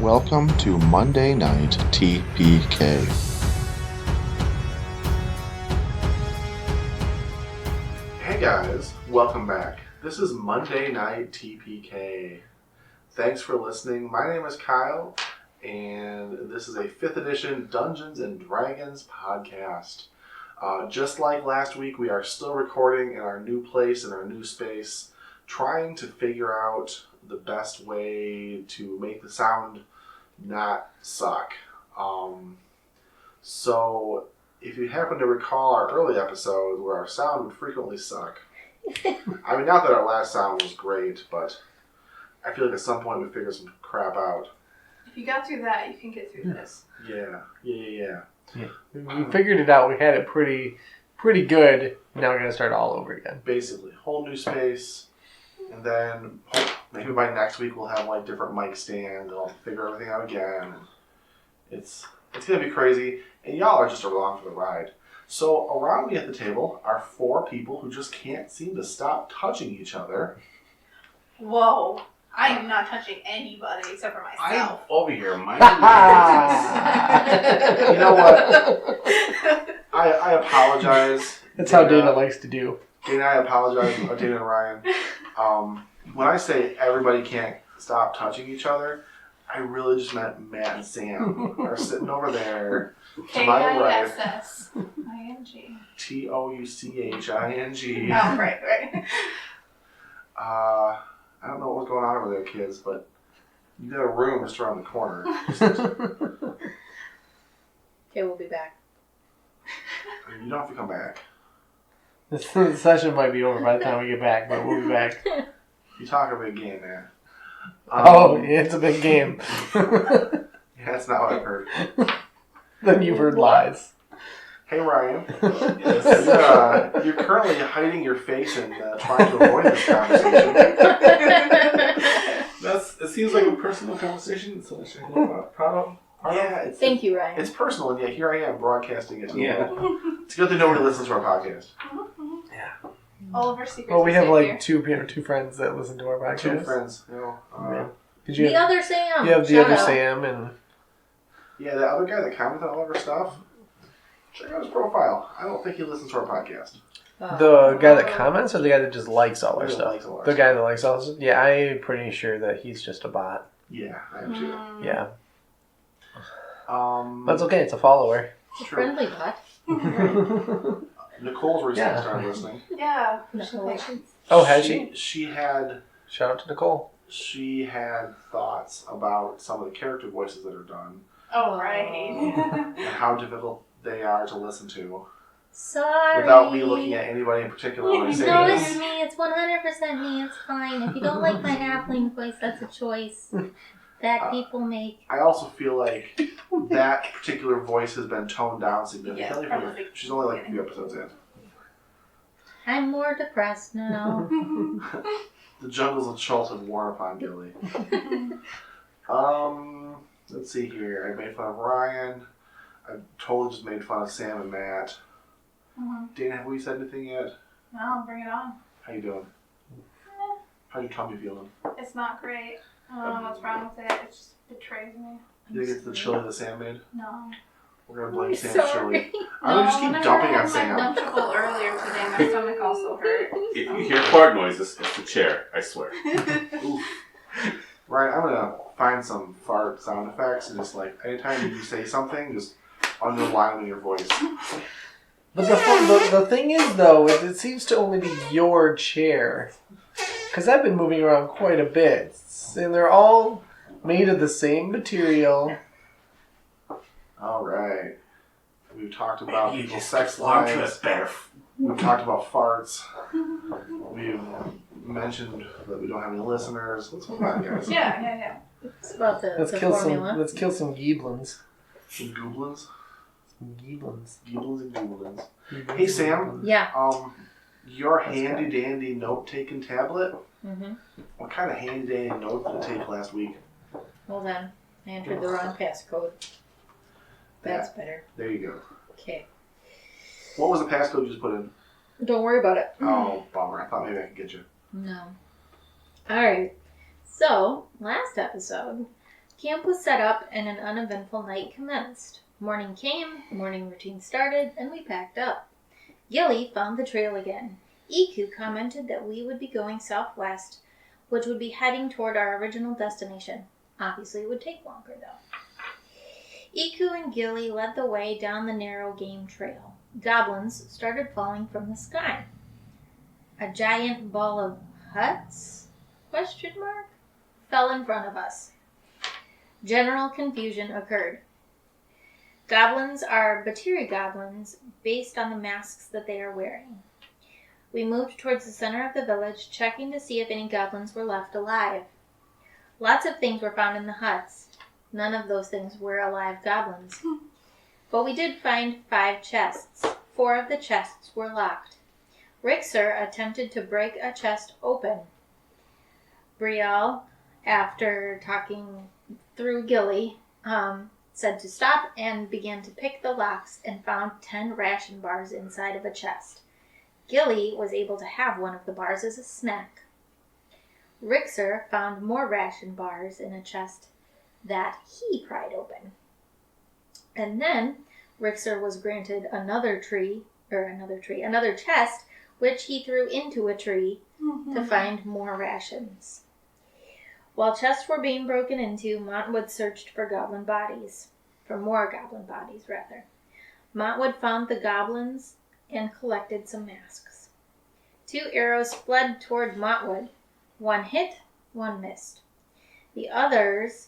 Welcome to Monday Night TPK. Hey guys, welcome back. This is Monday Night TPK. Thanks for listening. My name is Kyle, and this is a 5th edition Dungeons and Dragons podcast. Just like last week, we are still recording in our new place, in our new space, trying to figure out the best way to make the sound not suck. So if you happen to recall our early episodes where our sound would frequently suck, I mean, not that our last sound was great, but I feel like at some point we figured some crap out. If you got through that, you can get through this. Yeah. We figured it out. We had it pretty good. Now we're going to start all over again. Basically, whole new space, and then maybe by next week we'll have like different mic stands, and I'll figure everything out again. It's going to be crazy, and y'all are just along for the ride. So around me at the table are 4 people who just can't seem to stop touching each other. Whoa. I am not touching anybody except for I'm myself. over here. My You know what? I apologize. That's how Dana likes to do. Dana, I apologize. Dana and Ryan. When I say everybody can't stop touching each other, I really just meant Matt and Sam are sitting over there to my right. K-I-S-S-I-N-G. Touching. Oh, right. I don't know what's going on over there, kids, but you got a room just around the corner. Okay, we'll be back. You don't have to come back. This session might be over by the time we get back, but we'll be back. You talk a big game, man. It's a big game. Yeah, that's not what I've heard. Then you've heard lies. Hey, Ryan. You're currently hiding your face and trying to avoid this conversation. It seems like a personal conversation, so I should be proud of. Yeah, Thank you, Ryan. It's personal, and yet here I am broadcasting it to the Yeah. world. It's good that nobody listens to our podcast. Yeah. All of our secrets. Well, we have are like two friends that listen to our podcast. 2 friends, you know. The other Sam. You have the Shout other out. Sam and... Yeah, the other guy that commented on all of our stuff, check out his profile. I don't think he listens to our podcast. The guy that comments or the guy that just likes all our He stuff? likes all our The stuff. guy that likes all our stuff? Yeah, I'm pretty sure that he's just a bot. Yeah, I am too. Yeah. Um, That's okay, it's a follower. A friendly bot. Nicole's recently Yeah. started listening. Yeah. No. Oh, has she? She had Shout out to Nicole. thoughts about some of the character voices that are done Oh, right. and how difficult they are to listen to Sorry. without me looking at anybody in particular when I say No, this. it's me. It's 100% me. It's fine. If you don't like my halfling voice, that's a choice that people make. I also feel like that particular voice has been toned down significantly. Yeah, probably. She's only like a few episodes in. I'm more depressed now. The jungles of Chult have worn upon Gilly. Let's see here. I made fun of Ryan. I totally just made fun of Sam and Matt. Dana, have we said anything yet? No, bring it on. How you doing? How's your tummy feeling? It's not great. I don't know what's wrong with it. It just betrays me. You think it's the chili that Sam made? No. We're gonna blame I'm Sam's chili. sorry. I'm gonna just keep whenever dumping I on had Sam. my Lunchable earlier today, my stomach also hurt. If you hear fart noises, it's the chair. I swear. Oof. Right, I'm gonna find some fart sound effects and just like anytime you say something, just underline in your voice. But the thing is, though, it seems to only be your chair. Because I've been moving around quite a bit. And they're all made of the same material. All right. We've talked about You people's just sex belong to lives. a better. We've talked about farts. We've mentioned that we don't have any listeners. What's going on, guys? Yeah. It's about the Let's kill formula. some goblins. Some goblins? Goblins. Goblins and goblins. Hey, Sam. Yeah. Your handy dandy note taking tablet. Mm-hmm. What kind of handy dandy note did it take last week? Hold on. I entered the wrong passcode. That's better. There you go. Okay. What was the passcode you just put in? Don't worry about it. Oh, bummer. I thought maybe I could get you. No. Alright. So, last episode, Camp was set up and an uneventful night commenced. Morning came, the morning routine started, and we packed up. Gilly found the trail again. Iku commented that we would be going southwest, which would be heading toward our original destination. Obviously, it would take longer, though. Iku and Gilly led the way down the narrow game trail. Goblins started falling from the sky. A giant ball of huts? ? Fell in front of us. General confusion occurred. Goblins are Batiri goblins based on the masks that they are wearing. We moved towards the center of the village, checking to see if any goblins were left alive. Lots of things were found in the huts. None of those things were alive goblins. But we did find 5 chests. 4 of the chests were locked. Rixer attempted to break a chest open. Brielle, after talking through Gilly, said to stop and began to pick the locks and found 10 ration bars inside of a chest. Gilly was able to have one of the bars as a snack. Rixer found more ration bars in a chest that he pried open. And then Rixer was granted another chest, which he threw into a tree to find more rations. While chests were being broken into, Montwood searched for more goblin bodies, rather. Montwood found the goblins and collected some masks. 2 arrows fled toward Montwood. 1 hit, 1 missed. The others,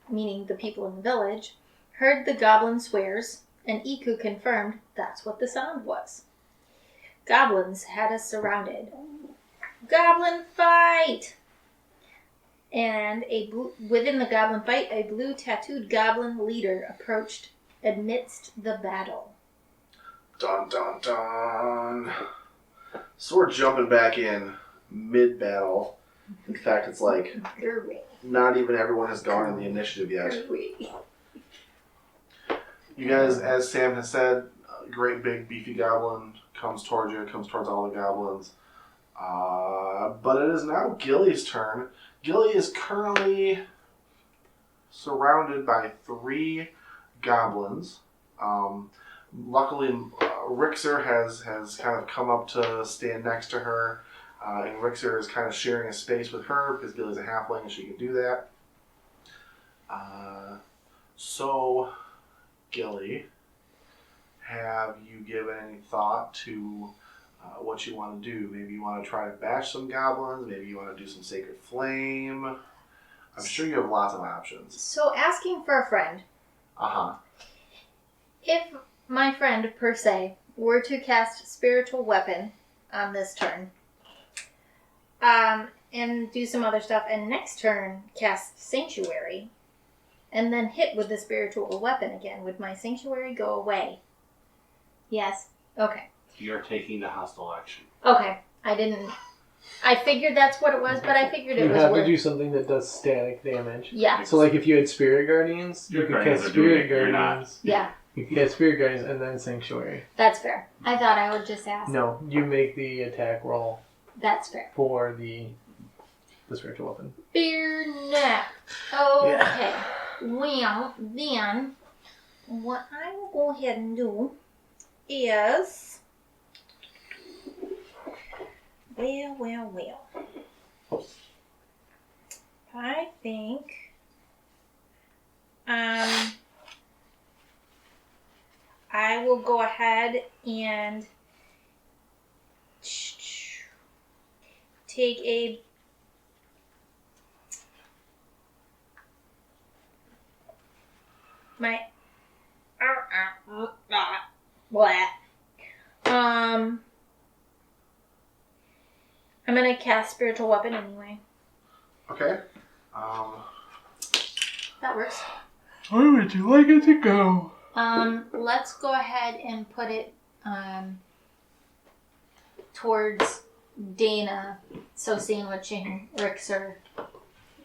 meaning the people in the village, heard the goblin swears, and Iku confirmed that's what the sound was. Goblins had us surrounded. Goblin fight! And within the goblin fight, a blue tattooed goblin leader approached amidst the battle. Dun dun dun. So we're jumping back in mid-battle. In fact, it's like not even everyone has gone in the initiative yet. You guys, as Sam has said, a great big beefy goblin comes towards you, comes towards all the goblins. But it is now Gilly's turn. Gilly is currently surrounded by 3 goblins. Luckily, Rixer has kind of come up to stand next to her. And Rixer is kind of sharing a space with her because Gilly's a halfling and she can do that. So, Gilly, have you given any thought to what you want to do? Maybe you want to try to bash some goblins. Maybe you want to do some Sacred Flame. I'm sure you have lots of options. So asking for a friend. Uh-huh. If my friend, per se, were to cast Spiritual Weapon on this turn, and do some other stuff, and next turn cast Sanctuary, and then hit with the Spiritual Weapon again, would my Sanctuary go away? Yes. Okay. You're taking the hostile action. Okay. I figured that's what it was, but I figured it You was have worth... to do something that does static damage. Yeah. So, like, if you had Spirit Guardians, you Your could guardians cast are doing Spirit it, you're not. Guardians. Yeah. You could cast Spirit Guardians and then Sanctuary. That's fair. I thought I would just ask. No, you make the attack roll That's fair. for the Spiritual Weapon. Fear not. Okay. Well, then, what I will go ahead and do is... Well. I think... I will go ahead and take a I'm gonna cast Spiritual Weapon anyway. Okay. That works. Where would you like it to go? Let's go ahead and put it towards Dana, so sandwiching Rixer,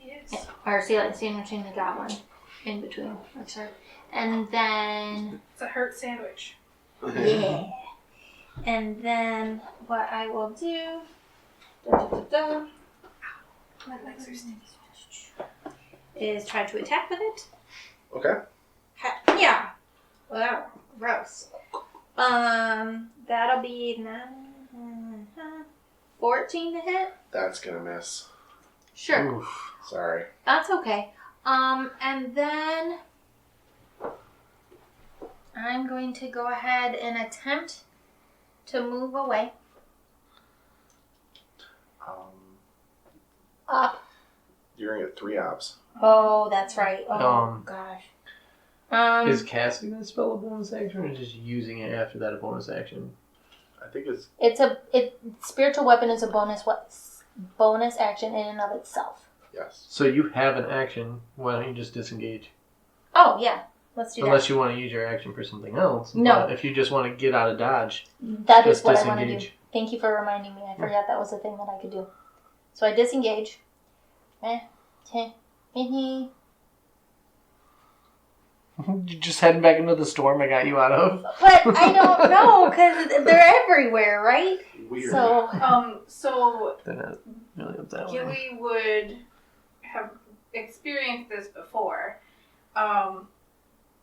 Yes. or sandwiching the goblin in between Rixer, and then It's a hurt sandwich. yeah, and then what I will do. My legs are stinky. is try to attack with it. Okay. Yeah. Well, gross. That'll be 14 to hit. That's gonna miss. Sure. Oof. Sorry. That's okay. And then I'm going to go ahead and attempt to move away. Up. You're gonna get 3 ops. Oh, that's right. Oh, gosh. Is casting the spell a bonus action or just using it after that a bonus action? I think it's. Spiritual weapon is a bonus action in and of itself. Yes. So you have an action. Why don't you just disengage? Oh, yeah. Let's do Unless you want to use your action for something else. No. But if you just want to get out of dodge, that. That is just what I want to do. disengage. Thank you for reminding me. I forgot that was a thing that I could do. So I disengage. You just heading back into the storm I got you out of. But I don't know, because they're everywhere, right? Weird. So, So They're not really up that way. Gilly would have experienced this before.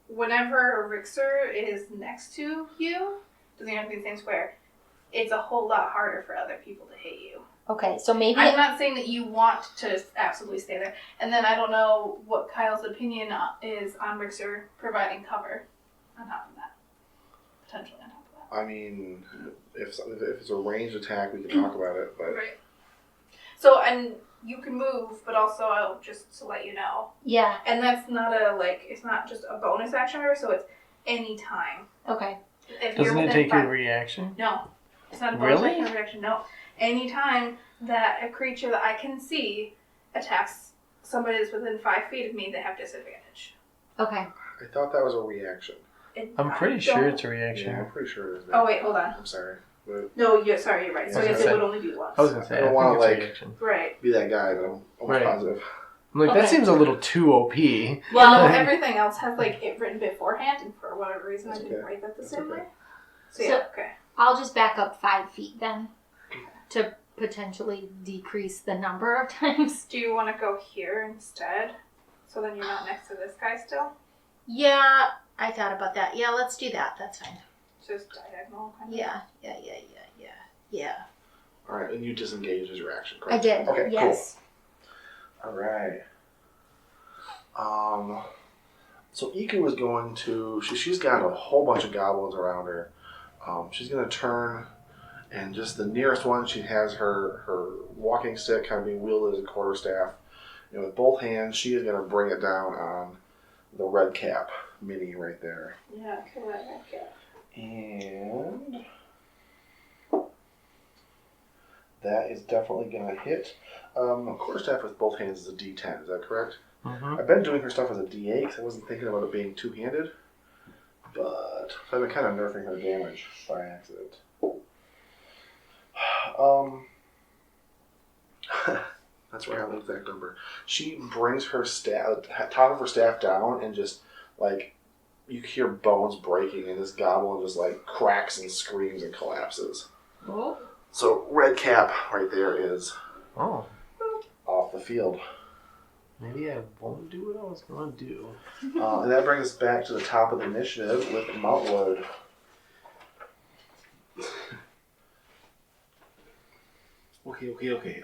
Whenever Rixer is next to you, doesn't have to be the same square, it's a whole lot harder for other people to hit you. okay, so maybe... I'm not saying that you want to absolutely stay there. And then I don't know what Kyle's opinion is on Rixer providing cover on top of that. Potentially on top of that. I mean, if it's a ranged attack, we can talk about it. But Right. So, and you can move, but also I'll just to let you know. Yeah, And that's not it's not just a bonus action order, so it's any time. okay. If Doesn't it within take 5 your reaction? No. It's not a bonus Really? action or reaction, no. Anytime that a creature that I can see attacks somebody that's within 5 feet of me, they have disadvantage. Okay. I thought that was a reaction. I'm pretty sure it's a reaction. Yeah, I'm pretty sure it is. Oh, wait, hold on. I'm sorry. But No, sorry, you're right. So I I was guess gonna it say- would only be once. I was going to say, I don't think wanna, it's a like- reaction. Right. be that guy, but I'm almost Right. positive. I'm like, that Okay. seems a little too OP. Well, everything else has it written beforehand, and for whatever reason I That's didn't okay. write that the That's same okay. way. So yeah, okay. I'll just back up 5 feet then to potentially decrease the number of times. Do you want to go here instead? So then you're not next to this guy still? Yeah, I thought about that. Yeah, let's do that. That's fine. Just diagonal kind of? Yeah. All right, and you disengaged as your action, I correct? did. Okay, Yes. cool. All right. So Iku is going to. She's got a whole bunch of goblins around her. She's going to turn, and just the nearest one, she has her walking stick kind of being wielded as a quarterstaff. With both hands, she is going to bring it down on the red cap mini right there. Yeah, kill that red cat. And that is definitely going to hit. Quarterstaff with both hands is a D10, is that correct? Mm-hmm. I've been doing her stuff as a D8 because I wasn't thinking about it being two-handed. But I've been kind of nerfing her damage by accident. That's where I have the exact number. She brings her top of her staff down and just, you hear bones breaking and this goblin just, cracks and screams and collapses. Oh. So, red cap right there is Oh, off the field. maybe I won't do what I was going to do. And that brings us back to the top of the initiative with Mountwood. Okay.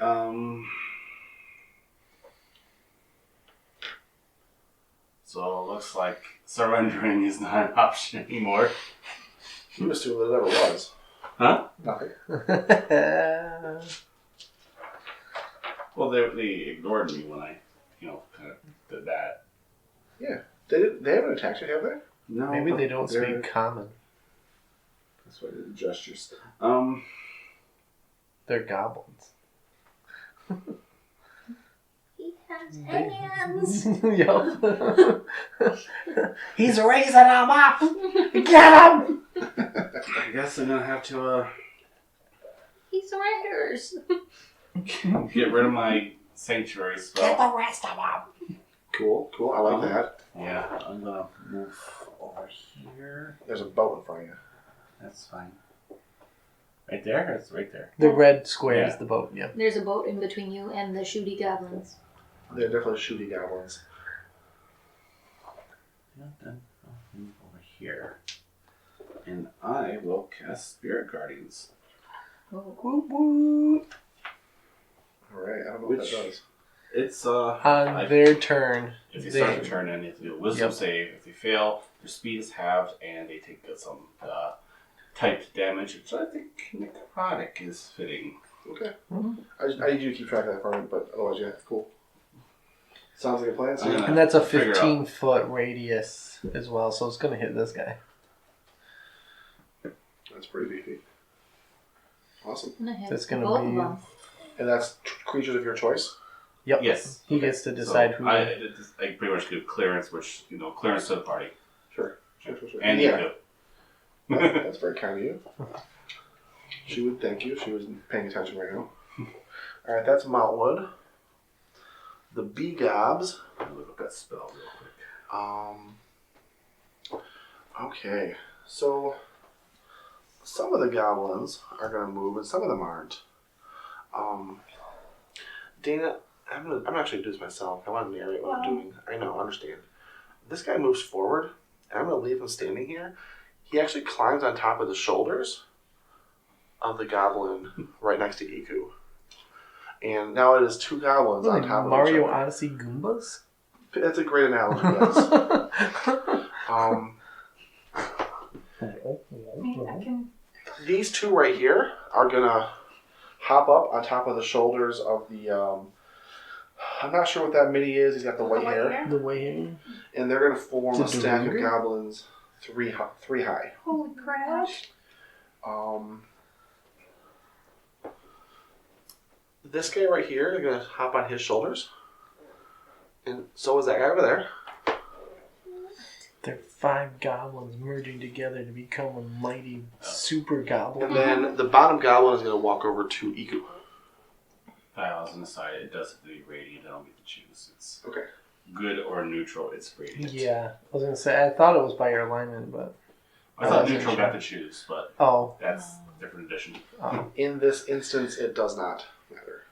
So it looks like surrendering is not an option anymore. You assume that it ever was. Huh? Nothing. Well, they ignored me when I, kind of did that. They haven't attacked you, have they? No, Maybe but they don't they're- speak common. That's why I did the gestures. They're goblins. He has hands. Yup. He's raising them up. Get him. I guess I'm gonna have to He surrenders. get rid of my sanctuary Get spell. the rest of them. Cool. I like that. Yeah, I'm gonna move over here. There's a boat in front of you. That's fine. Right there? It's right there. The red square Yeah. is the boat. Yeah. There's a boat in between you and the shooty goblins. They're definitely shooty goblins. then I'll move over here. And I will cast Spirit Guardians. Whoop, whoop. Alright, I don't know Which- what that does. It's On their turn, if they they- start to turn in, they have to do a Wisdom Yep. save. If they fail, their speed is halved, and they take some typed damage, which I think necrotic is fitting. Okay. Mhm. I need you to keep track of that for me, but otherwise, yeah, cool. Sounds like a plan. So Yeah. and that's a Figure out. 15-foot radius as well, so it's going to hit this guy. that's pretty beefy. Awesome. I'm gonna hit That's gonna both be- of them. And that's creatures of your choice? Yep. Yes. He gets to decide who. I pretty much do clearance, which, clearance to the party. Sure. And yeah. you That's very kind of you. She would thank you if she was paying attention right now. Alright, that's Maltwood. The B-Gobs. Let me look up that spell real quick. Okay. So, some of the goblins are going to move and some of them aren't. Dana, I'm actually going to do this myself. I want to narrate what I'm doing. I know, I understand. This guy moves forward, and I'm going to leave him standing here. He actually climbs on top of the shoulders of the goblin right next to Iku. And now it is two goblins on top of each Mario other. Odyssey Goombas? That's a great analogy, yes. I can. These two right here are going to hop up on top of the shoulders of the... I'm not sure what that mini is. He's got the white hair. The way. And they're going to form a Is it stack of Derunger? goblins three high. Holy crap! This guy right here is going to hop on his shoulders. And so is that guy over there. They're 5 goblins merging together to become a mighty super goblin. And then the bottom goblin is going to walk over to Iku. As an aside, it does have to be radiant. I don't get to choose. It's Okay. good or neutral. It's radiant. Yeah, I was gonna say I thought it was by your alignment, but I thought Oh, neutral sure. got to choose, but oh, that's a different edition. In this instance, it does not matter.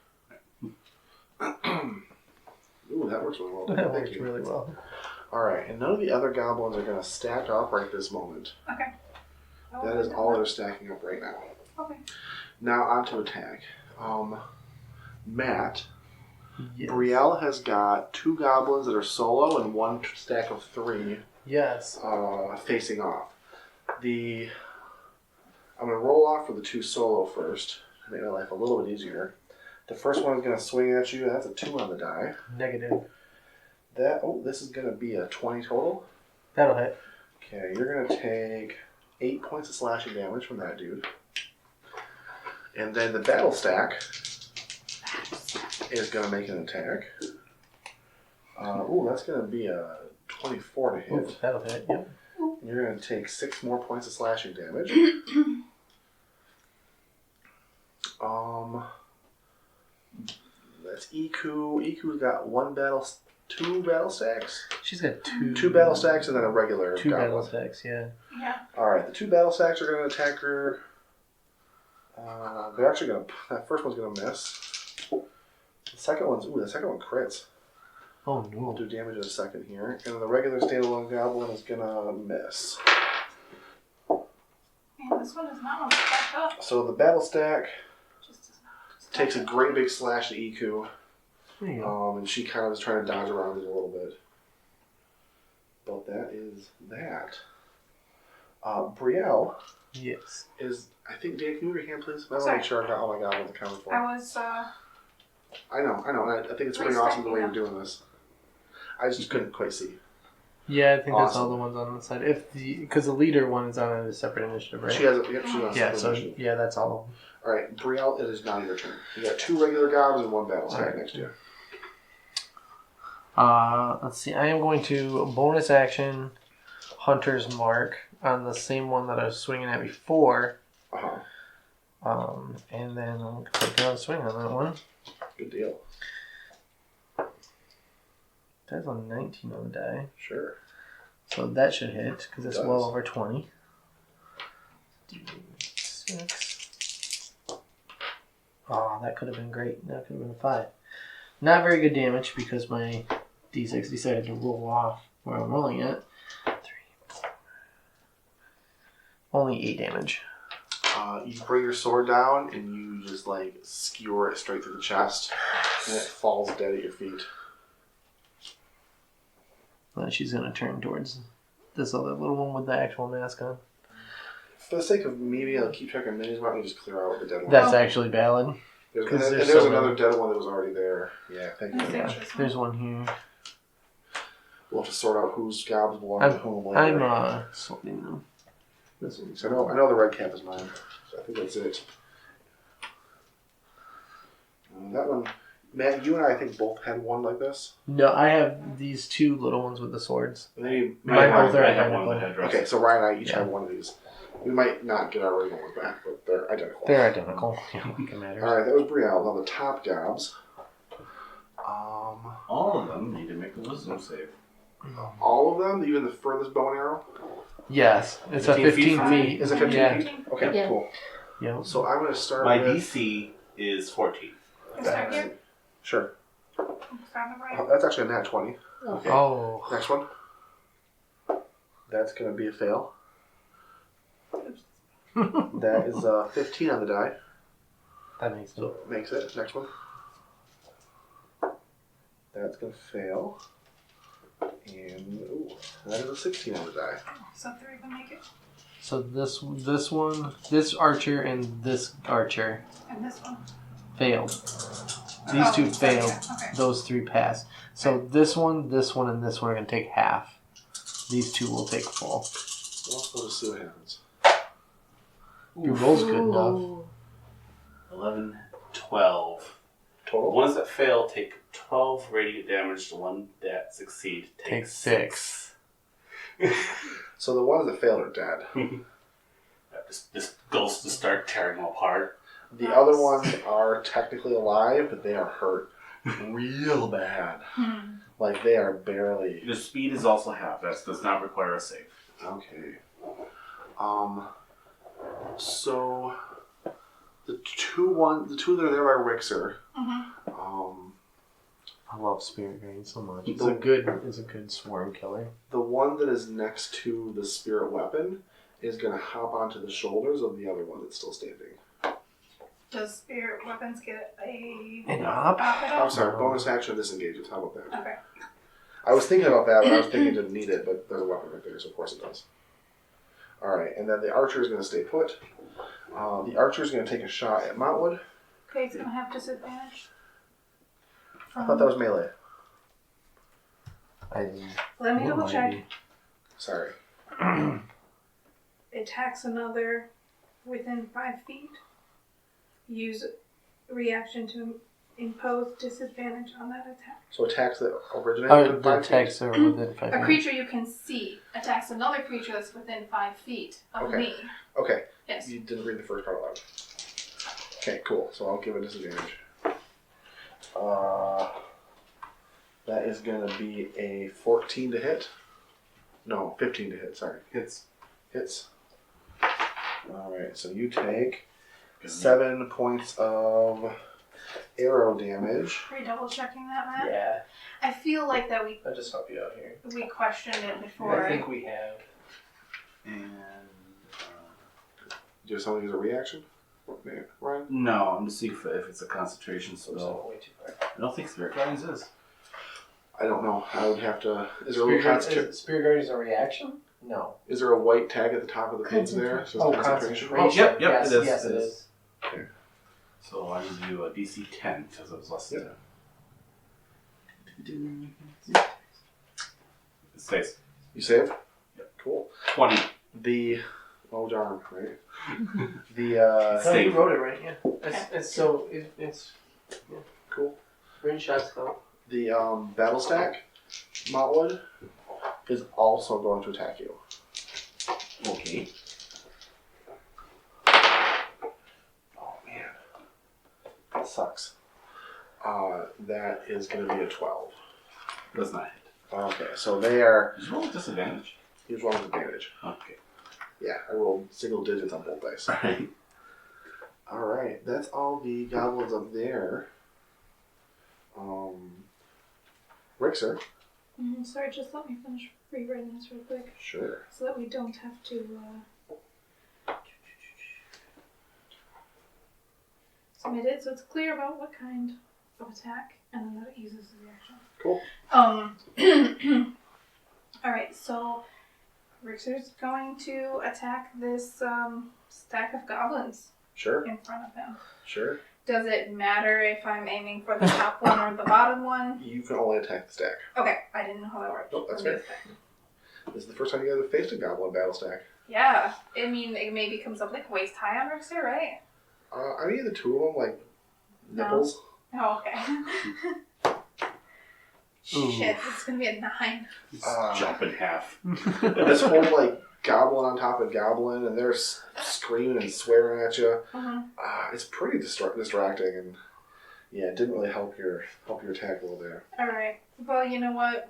Ooh, that works really well. that Thank worked you. really well. Alright, and none of the other goblins are going to stack up right this moment. Okay. That is all they're stacking up right now. Okay. Now on to attack. Matt, Yes. Brielle has got 2 goblins that are solo and 1 stack of 3 Yes. facing off. I'm going to roll off for the 2 solo first to make my life a little bit easier. The first one is going to swing at you. That's a 2 on the die. Negative. This is going to be a 20 total. That'll hit. Okay, you're going to take 8 points of slashing damage from that dude. And then the battle stack is going to make an attack. That's going to be a 24 to hit. Ooh, that'll hit. Yep. And you're going to take 6 more points of slashing damage. That's Iku. Iku's got 2 battle stacks. She's got 2. 2 battle stacks and then a regular 2 goblin. battle stacks. Yeah. Yeah. Alright, the 2 battle stacks are going to attack her. They're actually going to... That first one's going to miss. The second one crits. Oh We'll no. do damage in a second here. And then the regular standalone goblin is going to miss. Man, this one does not want to stack up. So the battle stack Just does not. takes a great big slash to Iku. There you go. And she kind of is trying to dodge around it a little bit. But that is that. Brielle Yes. is... I think, Dan, can you move your hand, please? I want to Sorry. make sure I got all my goblins accounted for. I was, I know. And I think it's pretty awesome the way you're doing this. I just couldn't quite see. Yeah, I think that's all Awesome. the ones on the side. Because the leader one is on a separate initiative, right? She has a, yep, she's on Yeah. separate So mission. yeah, that's all of them. All right, Brielle, it is now your turn. You got 2 regular goblins and 1 battle stack Alright. next to you. Let's see. I am going to bonus action Hunter's Mark on the same one that I was swinging at before. Uh-huh. And then I'm going to take another swing on that one. Good deal. That's a 19 on the die. Sure. So that should hit because it's It well does. over 20. D6. Oh, that could have been great. That could have been a 5. Not very good damage because my D6 decided to roll off where I'm rolling it. Only 8 damage. You bring your sword down and you just like skewer it straight through the chest, and it falls dead at your feet. Then she's gonna turn towards this other little one with the actual mask on. For the sake of me being able to keep track of minis, why don't you just clear out the dead one? That's actually valid. There's another dead one that was already there. Yeah, thank you. Yeah, there's one here. We'll have to sort out whose gobs belong to whom later. I'm sorting them. This one's So I know the red cap is mine. So I think that's it. That one, Matt, you and I think both had one like this. No, I have these 2 little ones with the swords. Maybe Mine both are I have one with the identical. headdress. okay, so Ryan and I each Yeah. have one of these. We might not get our original ones back, but they're identical. They're identical. Yeah, it matters. Alright, that was Brielle. Now the top gobs. All of them need to make a wisdom save. All of them, even the furthest bow and arrow? Yes, it's a 15 feet 15 from feet. Is it 15 Yeah. feet? Okay, Yeah. cool. Yeah. So I'm going to start My with... DC is 14. Start here. Sure. Start on the right. That's actually a nat 20. Oh. Okay. Oh. Next one. That's going to be a fail. That is 15 on the die. That makes sense. So makes it. Next one. That's going to fail. And ooh, that is a 16 on the die. So 3 of them make it. So this one, this archer, and this archer And this one. failed. These 2 failed. Okay. Those 3 passed. So this one, and this one are going to take half. These 2 will take full. Well, we'll just see what happens. Your roll's good enough. Ooh. 11, 12. Total? Ones that fail take 12 radiant damage. The one that succeed Take takes 6. So the ones that failed are dead. This goes to start tearing them apart. The other ones are technically alive, but they are hurt real bad. Like they are barely... The speed is also half. That does not require a save. Okay. So the two that are there by Rixer. I love Spirit Drain so much. It's The- a good swarm killer. The one that is next to the spirit weapon is going to hop onto the shoulders of the other one that's still standing. Does spirit weapons get An op? at I'm all? sorry, bonus action disengages. How about that? Okay. I was thinking about that, but I was thinking it didn't need it, but there's a weapon right there, so of course it does. Alright, and then the archer is going to stay put. The archer is going to take a shot at Montwood. Okay, it's gonna have disadvantage. I thought that was melee. Let me double check. Sorry. Attacks another within 5 feet. Use reaction to impose disadvantage on that attack. So attacks that originate within The 5 feet. attacks are within 5 A feet. creature you can see attacks another creature that's within 5 feet of Okay. me. Okay, Yes. you didn't read the first part aloud. Okay, cool. So I'll give it disadvantage. That is going to be a 14 to hit. No, 15 to hit, sorry. Hits. Hits. Alright, so you take 7 points of arrow damage. Are you double checking that, Matt? Yeah, I feel like that I'll just help you out here. we questioned it before. I think we have. And Do you have something as a reaction? Ryan? no, I'm just seeing if it's a concentration spell. way too far. I don't think Spirit Guardians is. I don't know. I would have to. Is there a little concentration? Spirit Guardian's a reaction? No. Is there a white tag at the top of the page there? It says concentration. Oh, yep, yes, it is. Yes, It it is. is. Okay. So I need to do a DC 10 because it was less than 10. It stays. You save? Yep. Cool. 20. The old arm, right? The No, you wrote it right, yeah. It's cool. screenshots though. The battle stack, Montwood, is also going to attack you. Okay. Oh man, that sucks. That is going to be a 12. Does not hit. Okay, so they are. Did you roll with disadvantage? He was rolling with advantage. Okay. Yeah, I rolled single digits on both dice. Alright. All right, that's all the goblins up there. Rixer. Sorry, just let me finish rewriting this real quick Sure. so that we don't have to submit it so it's clear about what kind of attack and then that it uses as the action. Cool. Alright, so Rixer's going to attack this stack of goblins Sure. in front of him. Sure. Does it matter if I'm aiming for the top one or the bottom one? You can only attack the stack. Okay, I didn't know how that worked. Nope, that's fair. This is the first time you guys have faced a goblin battle stack. Yeah, I mean, it maybe comes up like waist high on Rixer, right? I mean, the two of them, like, nipples. Oh, okay. Shit, it's gonna be a 9. Jump in half. This whole, like, goblin on top of goblin, and they're screaming and swearing at you. It's pretty distracting, and yeah, it didn't really help your attack roll there. Alright, well, you know what?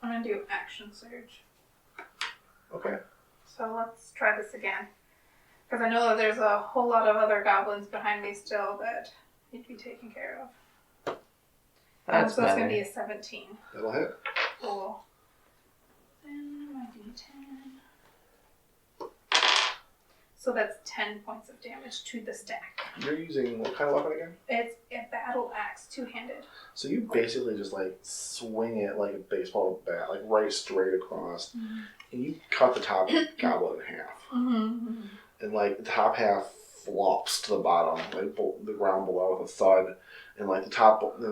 I'm gonna do action surge. Okay. So let's try this again. Because I know that there's a whole lot of other goblins behind me still that need to be taken care of. That's so it's going better. to be a 17. That'll hit. Cool. Then my d10. So that's 10 points of damage to the stack. You're using what kind of weapon again? It's a battle axe, two-handed. So you basically just, like, swing it like a baseball bat, like, right straight across, and you cut the top goblin in half. And, like, the top half flops to the bottom, like, the ground below with a thud. And, like, the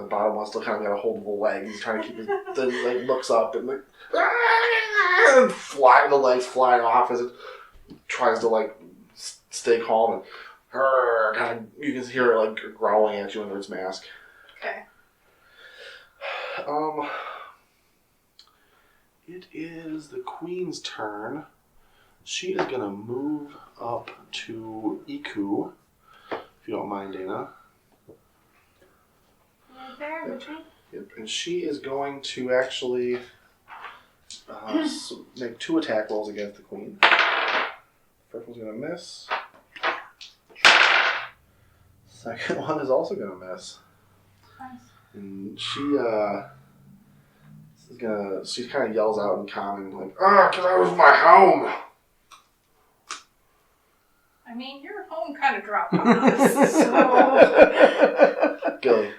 bottom one still kind of got a hold of the leg. He's trying to keep his, then, like, looks up and, like, and the legs fly off as it tries to, like, stay calm. And kind of, you can hear it, like, growling at you under its mask. Okay. It is the queen's turn. She is going to move up to Iku, if you don't mind, Dana. Right there, between. Yep. And she is going to actually make 2 attack rolls against the queen. First one's going to miss. Second one is also going to miss. Nice. And she kind of yells out in common, like, get out of my home! I mean, your home kind of dropped on us, so... Gilly.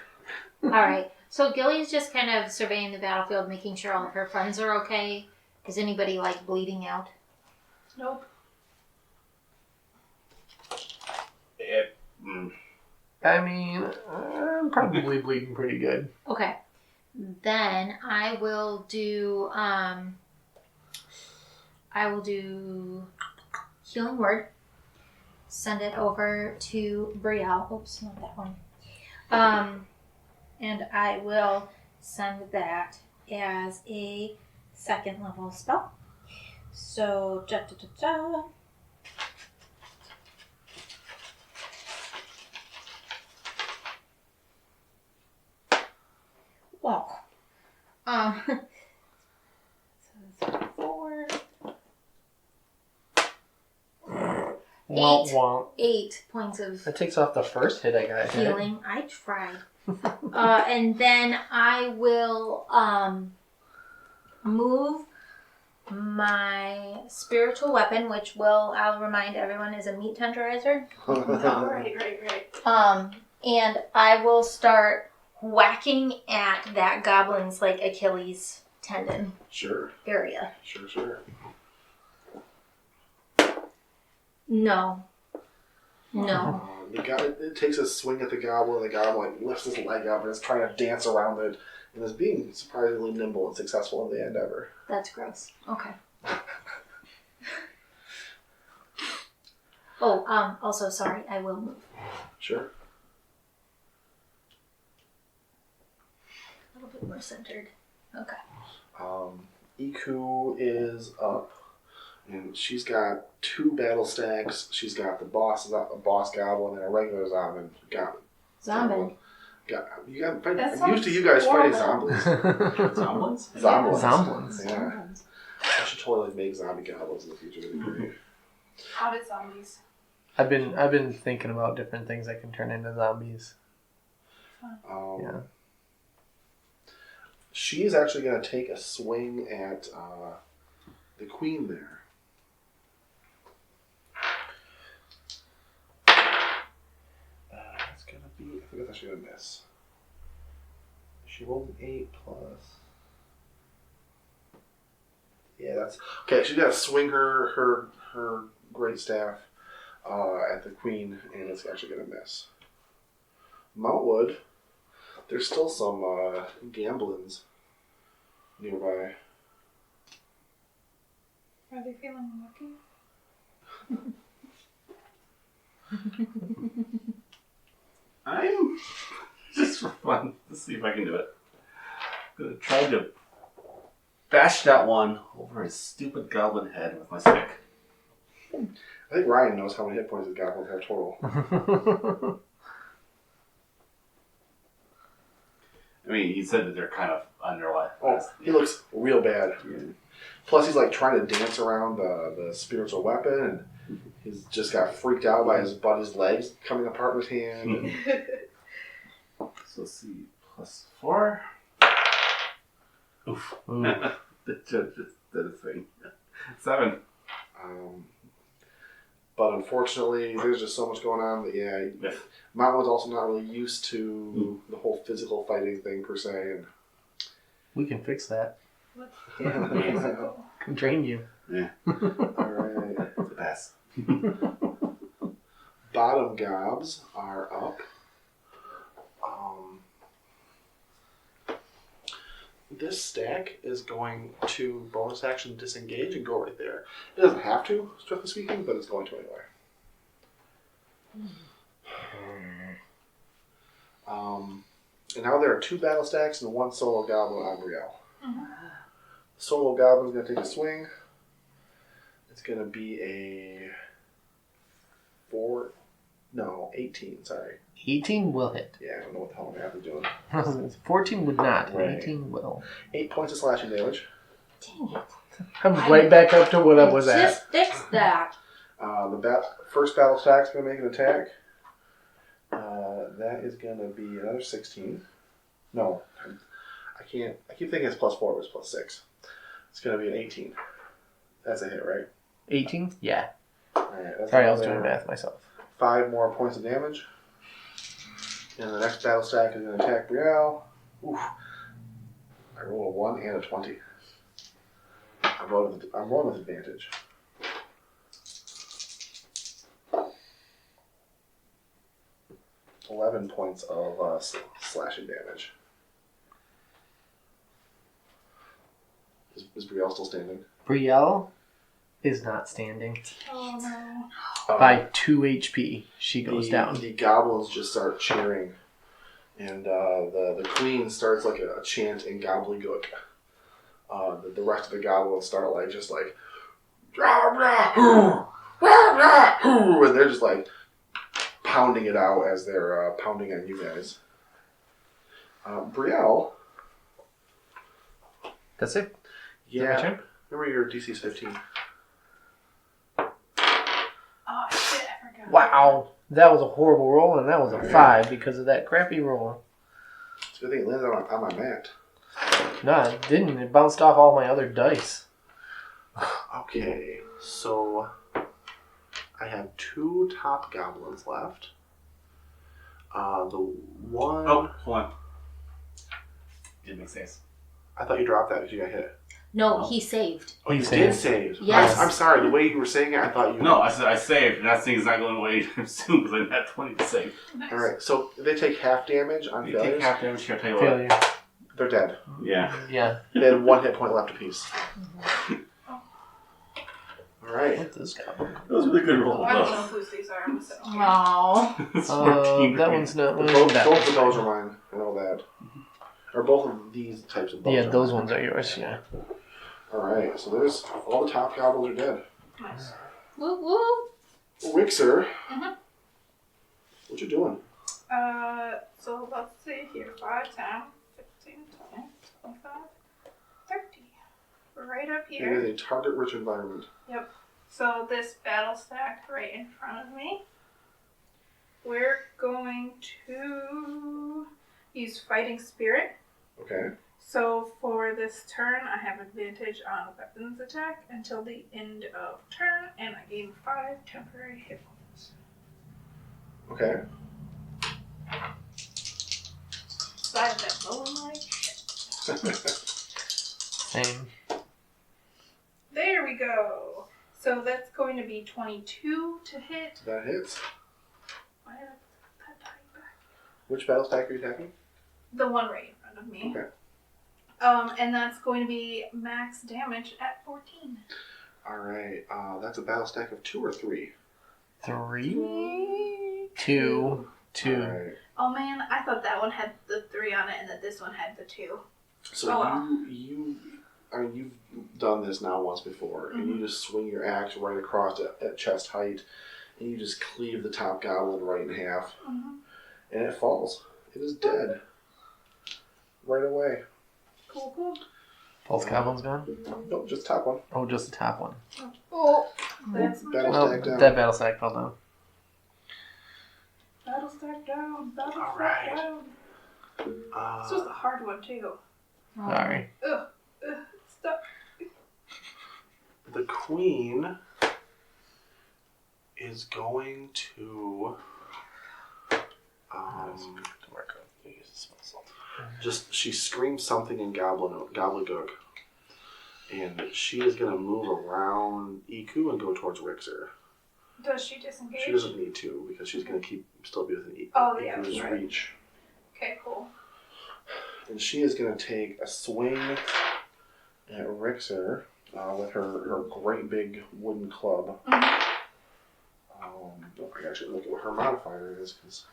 Alright, so Gilly's just kind of surveying the battlefield, making sure all of her friends are okay. Is anybody, like, bleeding out? Nope. I mean, I'm probably bleeding pretty good. Okay. Then I will do Healing Word. Send it over to Brielle. Oops, not that one. And I will send that as a 2nd level spell. So, Wow. So 4. Womp womp. 8 points of That takes off the first hit I got. healing. I tried. And then I will move my spiritual weapon, which I'll remind everyone is a meat tenderizer. No, right. And I will start whacking at that goblin's like Achilles tendon Sure. area. Sure. No. It takes a swing at the goblin, and the goblin like, lifts his leg up and is trying to dance around it, and is being surprisingly nimble and successful in the endeavor. That's gross. Okay. Oh, also, sorry, I will move. Sure. A little bit more centered. Okay. Iku is up, and she's got 2 battle stacks. She's got a boss goblin and a regular zombie. Zombie. I'm used to you guys fighting zombies. Zombies? Zombies. Yeah. Zombies. I should totally make zombie goblins in the future. That'd be great. How did zombies? I've been thinking about different things that can turn into zombies. Yeah. She is actually going to take a swing at the queen there. That's think that's actually gonna miss. She rolled an 8 plus. Yeah, that's okay. She's got to swing her great staff at the queen, and it's actually gonna miss. Mountwood. There's still some goblins nearby. Are they feeling lucky? I'm just for fun. Let's see if I can do it. I'm gonna try to bash that one over his stupid goblin head with my stick. I think Ryan knows how many hit points his goblins have total. I mean, he said that they're kind of underlined. Oh, he looks real bad. Yeah. Plus, he's like trying to dance around the spiritual weapon, and he's just got freaked out by his buddy's legs coming apart in his hand. So let's see, +4. Oof. The judge just did a thing. 7. But unfortunately, there's just so much going on that, yeah, Mountain's also not really used to the whole physical fighting thing per se. And We can fix that. Let's do physical. Can train you. Yeah. Alright. The best. Bottom gobs are up. This stack is going to bonus action disengage and go right there. It doesn't have to, strictly speaking, but it's going to anyway. And now there are 2 battle stacks and 1 solo goblin on Brielle. Solo goblin is going to take a swing. It's going to be a 18, sorry. 18 will hit. Yeah, I don't know what the hell math is doing. 14 would not. Right. 18 will. 8 points of slashing damage. Dang it. I'm right back up to what I was at. Just fix that. The first battle stack's going to make an attack. That is going to be another 16. No, I can't. I keep thinking it's +4, but it's +6. It's going to be an 18. That's a hit, right? 18? Yeah. Alright, that's Sorry, I was another doing math myself. 5 more points of damage. And the next battle stack is going to attack Brielle. Oof. I roll a 1 and a 20. I'm rolling with advantage. $11 points of slashing damage. Is Brielle still standing? Brielle is not standing. Oh no. By 2 HP, she goes down. The goblins just start cheering, and the queen starts like a chant in Gobbledygook. The rest of the goblins start like rah, rah, hoo, rah, rah, hoo, and they're just like pounding it out as they're pounding on you guys. Brielle. That's it? Yeah. Remember your DC's 15. Oh shit, I forgot. Wow. That was a horrible roll, and that was a 5 because of that crappy roll. It's a good thing it landed on my mat. No, it didn't. It bounced off all my other dice. Okay, so I have 2 top goblins left. The one... Oh, hold on. Didn't make sense. I thought you dropped that because you got hit. No, he saved. Oh, you He did saved. save. Yes. I'm sorry, the way you were saying it, I thought you... No, I said I saved, and that thing's not going away soon because I had 20 to save. Nice. Alright, so they take half damage on You failures. take half damage here, I'll tell you what. Failure. They're dead. Yeah. Yeah. They had 1 hit point left apiece. Alright. What this goblin? That was a really good Oh, roll, I don't know though. whose these are. I'm so Aww. It's 14 That green. one's not. Both that of one's those mine. are mine. I know that. Or both of these types of bows Yeah, are those mine. ones are yours, yeah. Alright, so there's... all the top goblins are dead. nice. Woo woo. Wixer, Mhm. what you doing? So let's see here. 5, 10, 15, 20, 25, 30. Right up It here. is a target-rich environment. Yep. So this battle stack right in front of me. We're going to use Fighting Spirit. Okay. So for this turn, I have advantage on weapons attack until the end of turn, and I gain 5 temporary hit points. Okay. I have been rolling like shit. Same. There we go. So that's going to be 22 to hit. That hits. Why did I put that die back? Which battle stack are you attacking? The one right in front of me. Okay. And that's going to be max damage at 14. Alright, that's a battle stack of 2 or 3? 3, 2, 2. Alright. Oh man, I thought that one had the 3 on it and that this one had the 2. So you've done this now once before, and you just swing your axe right across at chest height, and you just cleave the top goblin right in half, and it falls. It is dead. Right away. Cool. Both goblins gone? Nope, just top one. Oh, just the top one. Oh, that's Battle Oh, stack down. that battle stack fell down. Battle stack down. Battle All stack right. down. This was a hard one too. Sorry. Ugh, stuck. The queen is going to just she screams something in Gobbledygook, and she is going to move around Iku and go towards Rixer. Does she disengage? She doesn't need to because she's going to still be within Iku's right. reach. Okay, cool. And she is going to take a swing at Rixer with her great big wooden club. I actually look at what her modifier is because.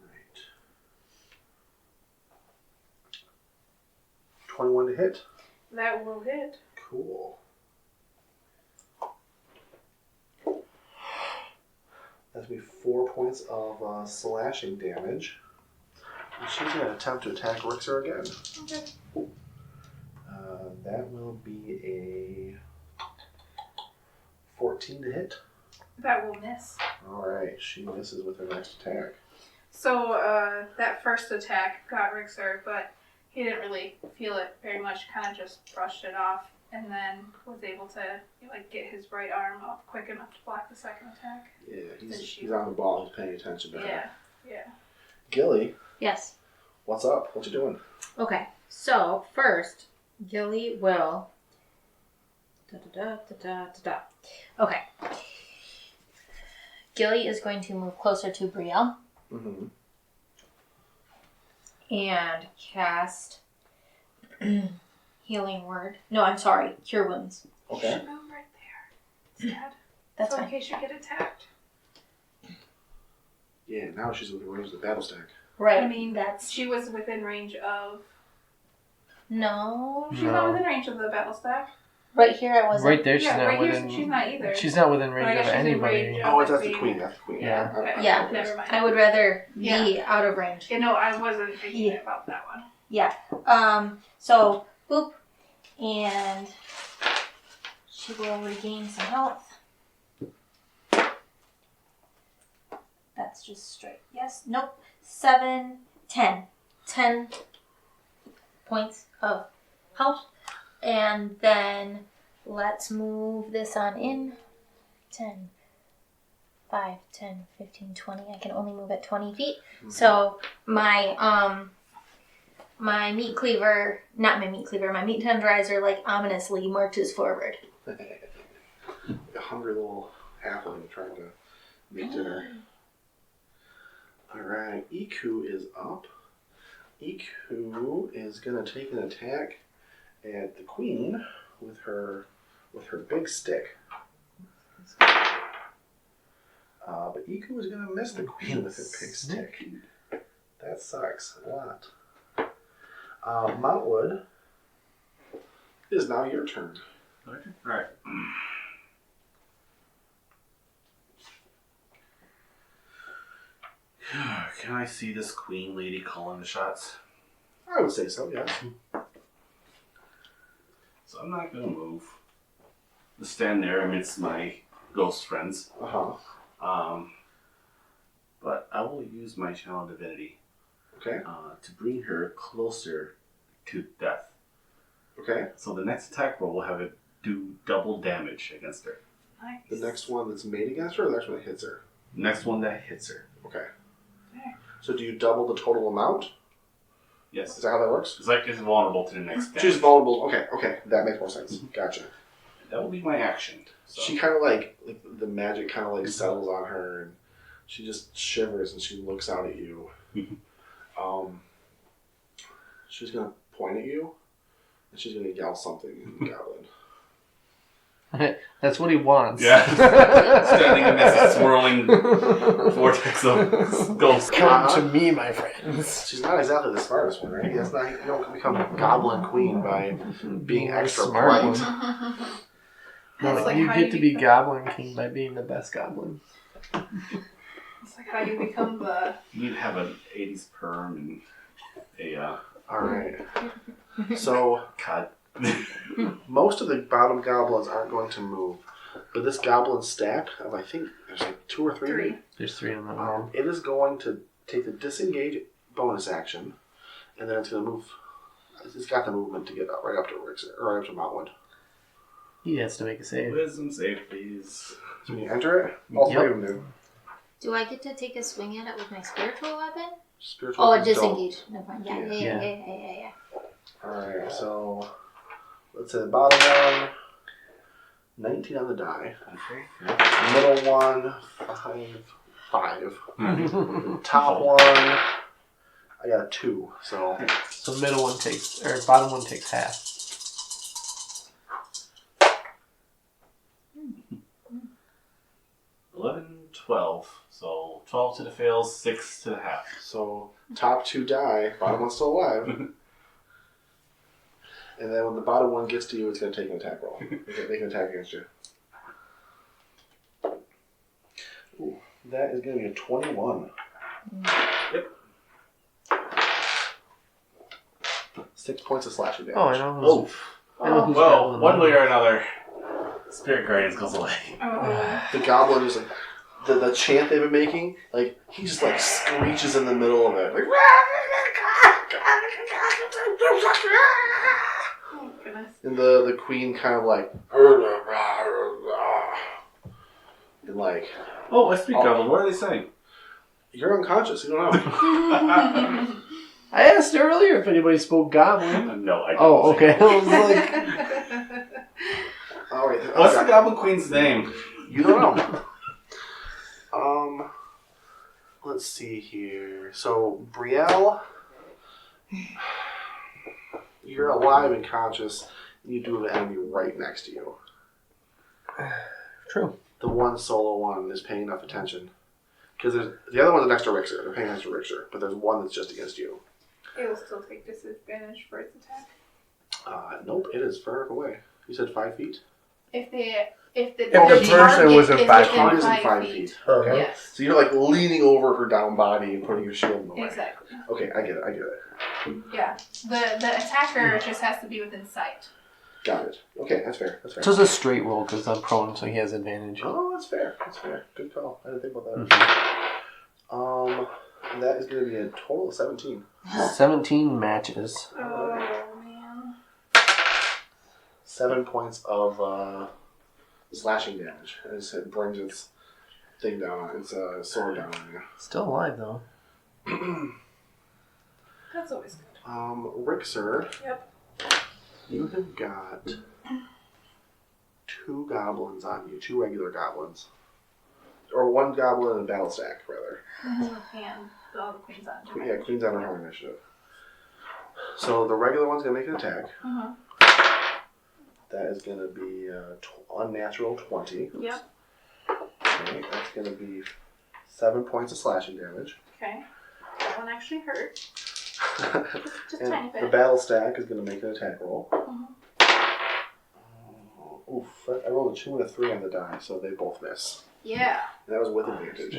Right. 21 to hit. That will hit. Cool. That's going to be 4 points of slashing damage. And she's going to attempt to attack Rixer again. Okay. That will be a 14 to hit. That will miss. Alright, she misses with her next attack. So that first attack got Rixer, but he didn't really feel it very much. Kind of just brushed it off, and then was able to get his right arm up quick enough to block the second attack. Yeah, he's on the ball. He's paying attention to her. Yeah. Gilly, Yes. what's up? What you doing? Okay. So first, Gilly will. Okay. Gilly is going to move closer to Brielle Mm-hmm. and cast Healing Word. No, I'm sorry. Cure Wounds. Okay. Should move right there. Sad. That's so fine. in case you get attacked. Yeah, now she's within range of the battle stack. Right. I mean, that's she was within range of. no. She's not within range of the battle stack. Right here, I wasn't. Right there, she's Yeah, not right here, within. she's not either. She's not within I range guess of she's in anybody. range of- Oh, that's the being- queen. That's the queen. Yeah. Okay. Yeah. Never mind. I would rather be Yeah. out of range. You know, I wasn't thinking about that one. Yeah. So boop, and she will regain some health. That's just straight. Yes. Nope. 7, 10. 10 points of health. And then let's move this on in. 10, 5, 10, 15, 20. I can only move at 20 feet. Mm-hmm. So my my meat cleaver, not my meat cleaver, my meat tenderizer ominously marches forward. A hungry little halfling trying to make dinner. Alright, Iku is up. Iku is going to take an attack at the queen with her big stick. But Iku is going to miss the queen with her big stick. That sucks a lot. Montwood, it is now your turn. Okay. Alright. Can I see this queen lady calling the shots? I would say so, yes. So I'm not going to move. Just stand there amidst my ghost friends. Uh-huh. But I will use my Channel Divinity Okay. to bring her closer to death. Okay. So the next attack roll will have it do double damage against her. Nice. The next one that's made against her, or the next one that hits her? Next one that hits her. Okay. So do you double the total amount? Yes. Is that how that works? It's like it's vulnerable to the next damage. She's vulnerable. Okay, that makes more sense. Gotcha. That will be my action. So. She kind of like the magic kind of like settles on her, and she just shivers and she looks out at you. She's gonna point at you, and she's gonna yell something in Goblin. That's what he wants. Yeah. Standing in this swirling vortex of ghosts. Come to me, my friends. She's not exactly the smartest one, right? That's not, you don't become Goblin Queen by being extra smart bright. one. That's No, like you how get you to be become- Goblin King by being the best Goblin. It's like how you become the. You need to have an 80s perm and a Alright. So, God. most of the bottom goblins aren't going to move. But this goblin stack of, I think, there's like 2 or 3. Three. There's 3 of them. It is going to take the disengage bonus action, and then it's going to move. It's got the movement to get up, right up to Rick's, or right up to Montwood. He has to make a save. Wisdom save, please. So when you enter it, all 3 of them do. Do I get to take a swing at it with my spiritual weapon? Spiritual Oh, a weapons don't. disengage. No point. Yeah. Alright, so let's say the bottom one, 19 on the die. Okay. Middle one, 5. Top one, I got a 2. So So middle one takes, or bottom one takes half. 11, 12. So 12 to the fails, 6 to the half. So top 2 die, bottom one's still alive. And then when the bottom one gets to you, it's going to take an attack roll. They can attack against you. Ooh, that is going to be a 21. Yep. 6 points of slashing damage. Oh, I know. Oh. I know who's Well, Goblin one way now. or another, Spirit Guardians goes away. Oh. The goblin is like, the chant they've been making, like, he just like screeches in the middle of it. Like, Oh, goodness. and the queen kind of like, and like, Oh, I speak Goblin. What are they saying? you're unconscious, you don't know. I asked earlier if anybody spoke Goblin. No, I don't. Oh, okay. I was like, All right, What's the Goblin Queen's name? You don't know. Let's see here. So, Brielle, you're alive and conscious. You do have an enemy right next to you. true. The one solo one is paying enough attention. Because the other one's next to Rixer. They're paying attention to Rixer. But there's one that's just against you. It will still take disadvantage for its attack. Nope, it is far enough away. You said 5 feet? If the If the person target was in is 5 within It is in 5 5 feet. feet. Okay. Yes. So you're like leaning over her down body and putting your shield in the way. Exactly. Okay, I get it. Yeah. The attacker just has to be within sight. Got it. Okay, that's fair. That's fair. So it's a straight roll because I'm prone, so he has advantage. Oh, that's fair. That's fair. Good call. I didn't think about that. Mm-hmm. That is going to be a total of 17. 17 matches. Oh man. 7 points of slashing damage as it brings its thing down, its sword down on you. Still alive, though. That's always good. Rixer, Yep. you have got 2 goblins on you, 2 regular goblins. Or 1 goblin and a battle stack, rather. And all the queens on it. Yeah, Queen's on her initiative. So the regular one's going to make an attack. Uh-huh. That is going to be unnatural 20. Yep. Okay, that's going to be 7 points of slashing damage. Okay. That one actually hurt. Just And tiny bit. the battle stack is going to make an attack roll. Oof, I rolled a 2 and a 3 on the die, so they both miss. Yeah. And that was with advantage.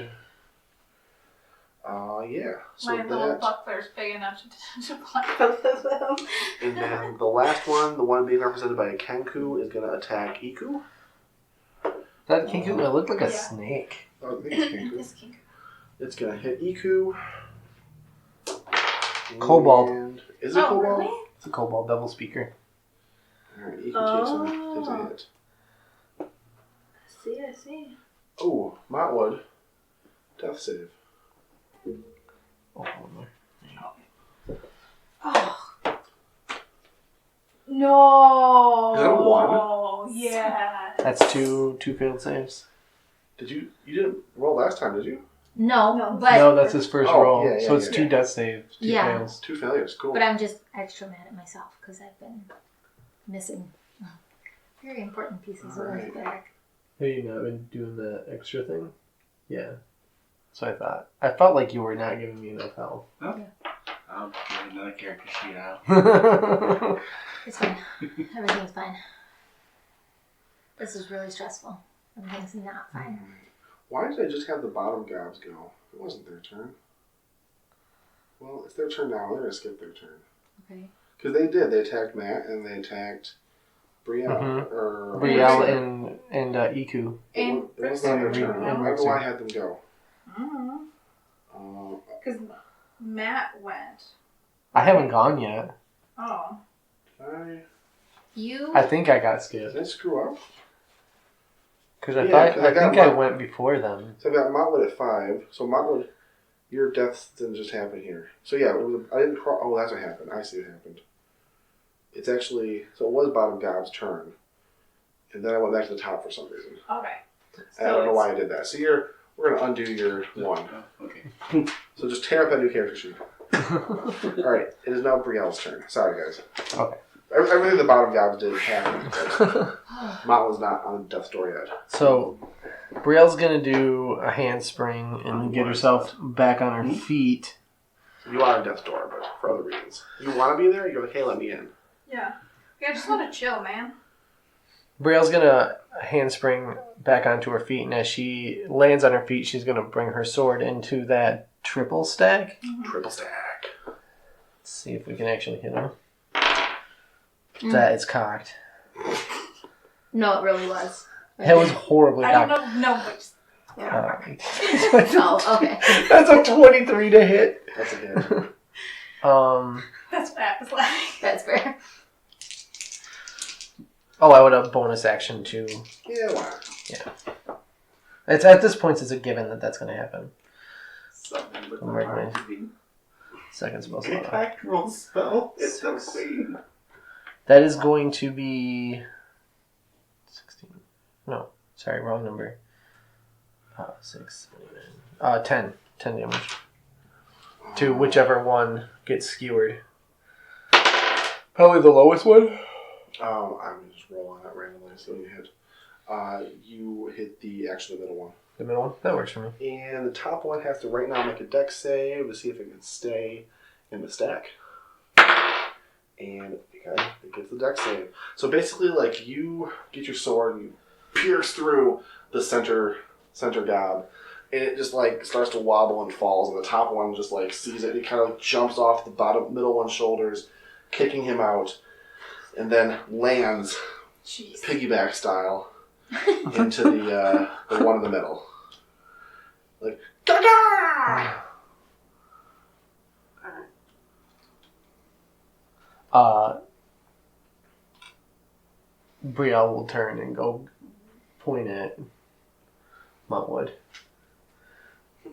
Yeah. So My little that, buckler's big enough to block both of them. and then the last one, the one being represented by a Kenku, is going to attack Iku. That Kingu, it looked like a Yeah. snake. Oh, I think it's Kenku. This king. It's going to hit Iku. Kobold. And is it Oh, Kobold? really? It's a kobold double speaker. Alright, Iku takes a Oh. hit. I see. Oh, Montwood. Death save. Oh, Oh. No. Is that a 1? Oh, yeah. that's two failed saves. You didn't roll last time, did you? No, but No, that's his first Oh, roll. yeah, So it's yeah. 2 death saves, 2 Yeah. fails. 2 failures, cool. but I'm just extra mad at myself because I've been missing very important pieces of Right. back. Have you not been doing the extra thing? Yeah. So I thought. I felt like you were not giving me enough health. I'll get another character sheet out. It's fine. Everything's fine. This is really stressful. Everything's not fine. Why did I just have the bottom gobs go? It wasn't their turn. Well, it's their turn now. They're going to skip their turn. Okay. Because they did. They attacked Matt and they attacked Brielle. Mhm. Or Brielle and Iku. And It was not their Rick- turn. I and don't know why I had them go. Because Matt went. I haven't gone yet. Oh. You. I think I got Did skipped. I screw up? Because I Yeah, thought 'cause I got think I one. went before them. So I got Montwood at 5. So Montwood, your deaths didn't just happen here. So yeah, I didn't crawl. Oh, that's what happened. I see what happened. It's actually, so it was bottom gob's turn. And then I went back to the top for some reason. Okay. I don't know why I did that. So we're going to undo your 1. Oh, okay. So just tear up that new character sheet. Alright, it is now Brielle's turn. Sorry, guys. Okay. Everything the bottom gobs did happened. Mont was not on death's door yet. So, Brielle's gonna do a handspring and get herself back on her feet. You are on death's door, but for other reasons. You want to be there? You're like, hey, let me in. Yeah. Yeah, I just want to chill, man. Brielle's gonna handspring back onto her feet, and as she lands on her feet, she's gonna bring her sword into that triple stack. Triple stack. Let's see if we can actually hit her. That is cocked. No, it really was. It was horribly I don't cocked. know. No, but Oh, okay. That's a 23 to hit. That's a hit. that's what Matt was like. That's fair. Oh, I would have bonus action too. Yeah, why not? It's at this point it's a given that that's going to happen. Something with I'm right, the Second spell slot. attack roll spell. It's the queen. That is going to be 16. No, sorry, wrong number. 6, 10 damage to whichever one gets skewered. Probably the lowest one. I'm going to just roll on that randomly, so you hit. You hit the middle one. The middle one? That works for me. And the top one has to right now make a dex save to see if it can stay in the stack. And it gets the dex save. So basically, like, you get your sword and you pierce through the center gob, and it just like starts to wobble and falls, and the top one just like sees it and it kind of jumps off the middle one's shoulders, kicking him out, and then lands Jeez. piggyback style into the one in the middle. Like, gaga! Brielle will turn and go point at Montwood.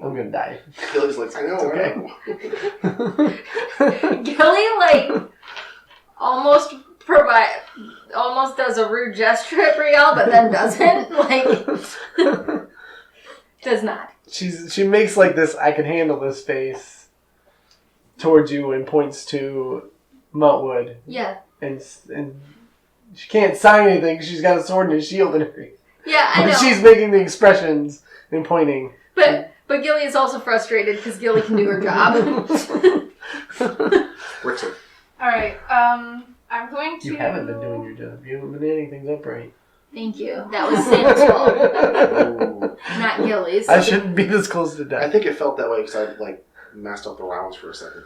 I'm gonna die. Billy's like, I know, okay. Gilly, like, almost does a rude gesture at Brielle, but then doesn't. Like, does not. She makes like this I can handle this face towards you and points to Montwood. Yeah. And she can't sign anything 'cause she's got a sword and a shield in her. Yeah, I know. But she's making the expressions and pointing. But Gilly is also frustrated because Gilly can do her job. Richard. Alright, I'm going to... You haven't been doing your job. You haven't been adding things up right. Thank you. That was Sam's fault, Ooh. not Gilly's. I shouldn't be this close to I death. think it felt that way because I like messed up the rounds for a second.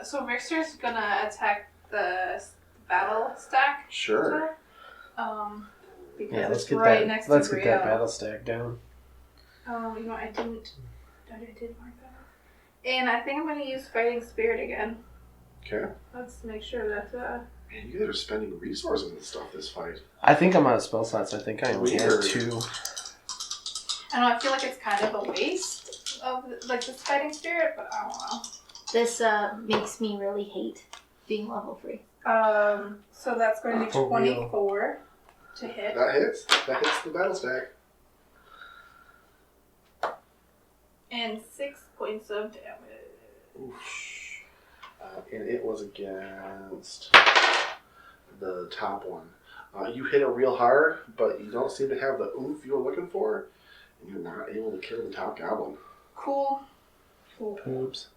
So Rickster's gonna attack the battle stack. Sure. Because Yeah, let's it's get right that. next Let's to get that Brielle. battle stack down. You know what, I did mark that up. And I think I'm gonna use Fighting Spirit again. Okay. Let's make sure that, Man, you guys are spending resources and stuff this fight. I think I'm out of spell slots. I think I only have Weird. 2. I don't know, I feel like it's kind of a waste of like this fighting spirit, but I don't know. This makes me really hate being level 3. So that's going to be For real. 24 to hit. That hits. That hits the battle stack. And 6 points of damage. Oof. And it was against the top one. You hit it real hard, but you don't seem to have the oomph you were looking for, and you're not able to kill the top goblin. Cool. Poops.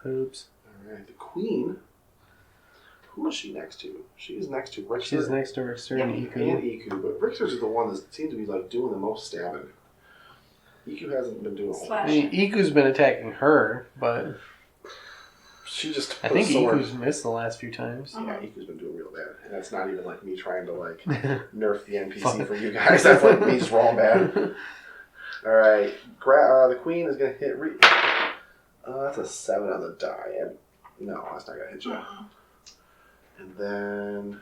Poops. Alright, the queen. Who is she next to? She's next to Richter. She's next to Richter and and Iku. Iku, but Richter's the one that seems to be like doing the most stabbing. Iku hasn't been doing a lot. I mean, Iku's been attacking her, but She just I put a think sword. Iku's missed the last few times. Yeah, Iku's been doing real bad. And that's not even like me trying to like nerf the NPC Fuck. for you guys. That's like me just rolling bad. Alright, the queen is going to hit that's a 7 on the die. No, that's not going to hit you. And then...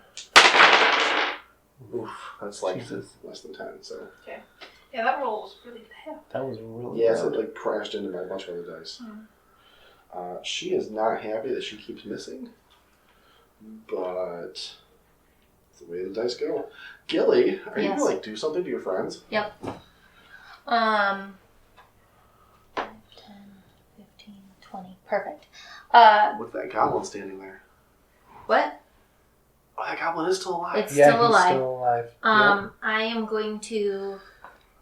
Oof, that's like Jesus. less than 10, so... Yeah, that roll was really bad. That was really Yeah, bad. so it like crashed into my bunch of other dice. She is not happy that she keeps missing, but it's the way the dice go. Gilly, are you Yes. gonna like do something to your friends? 5, 10, 15, 20. Perfect. With that goblin standing there. What? Oh, that goblin is still alive. It's Yeah, still he's alive. still alive. I am going to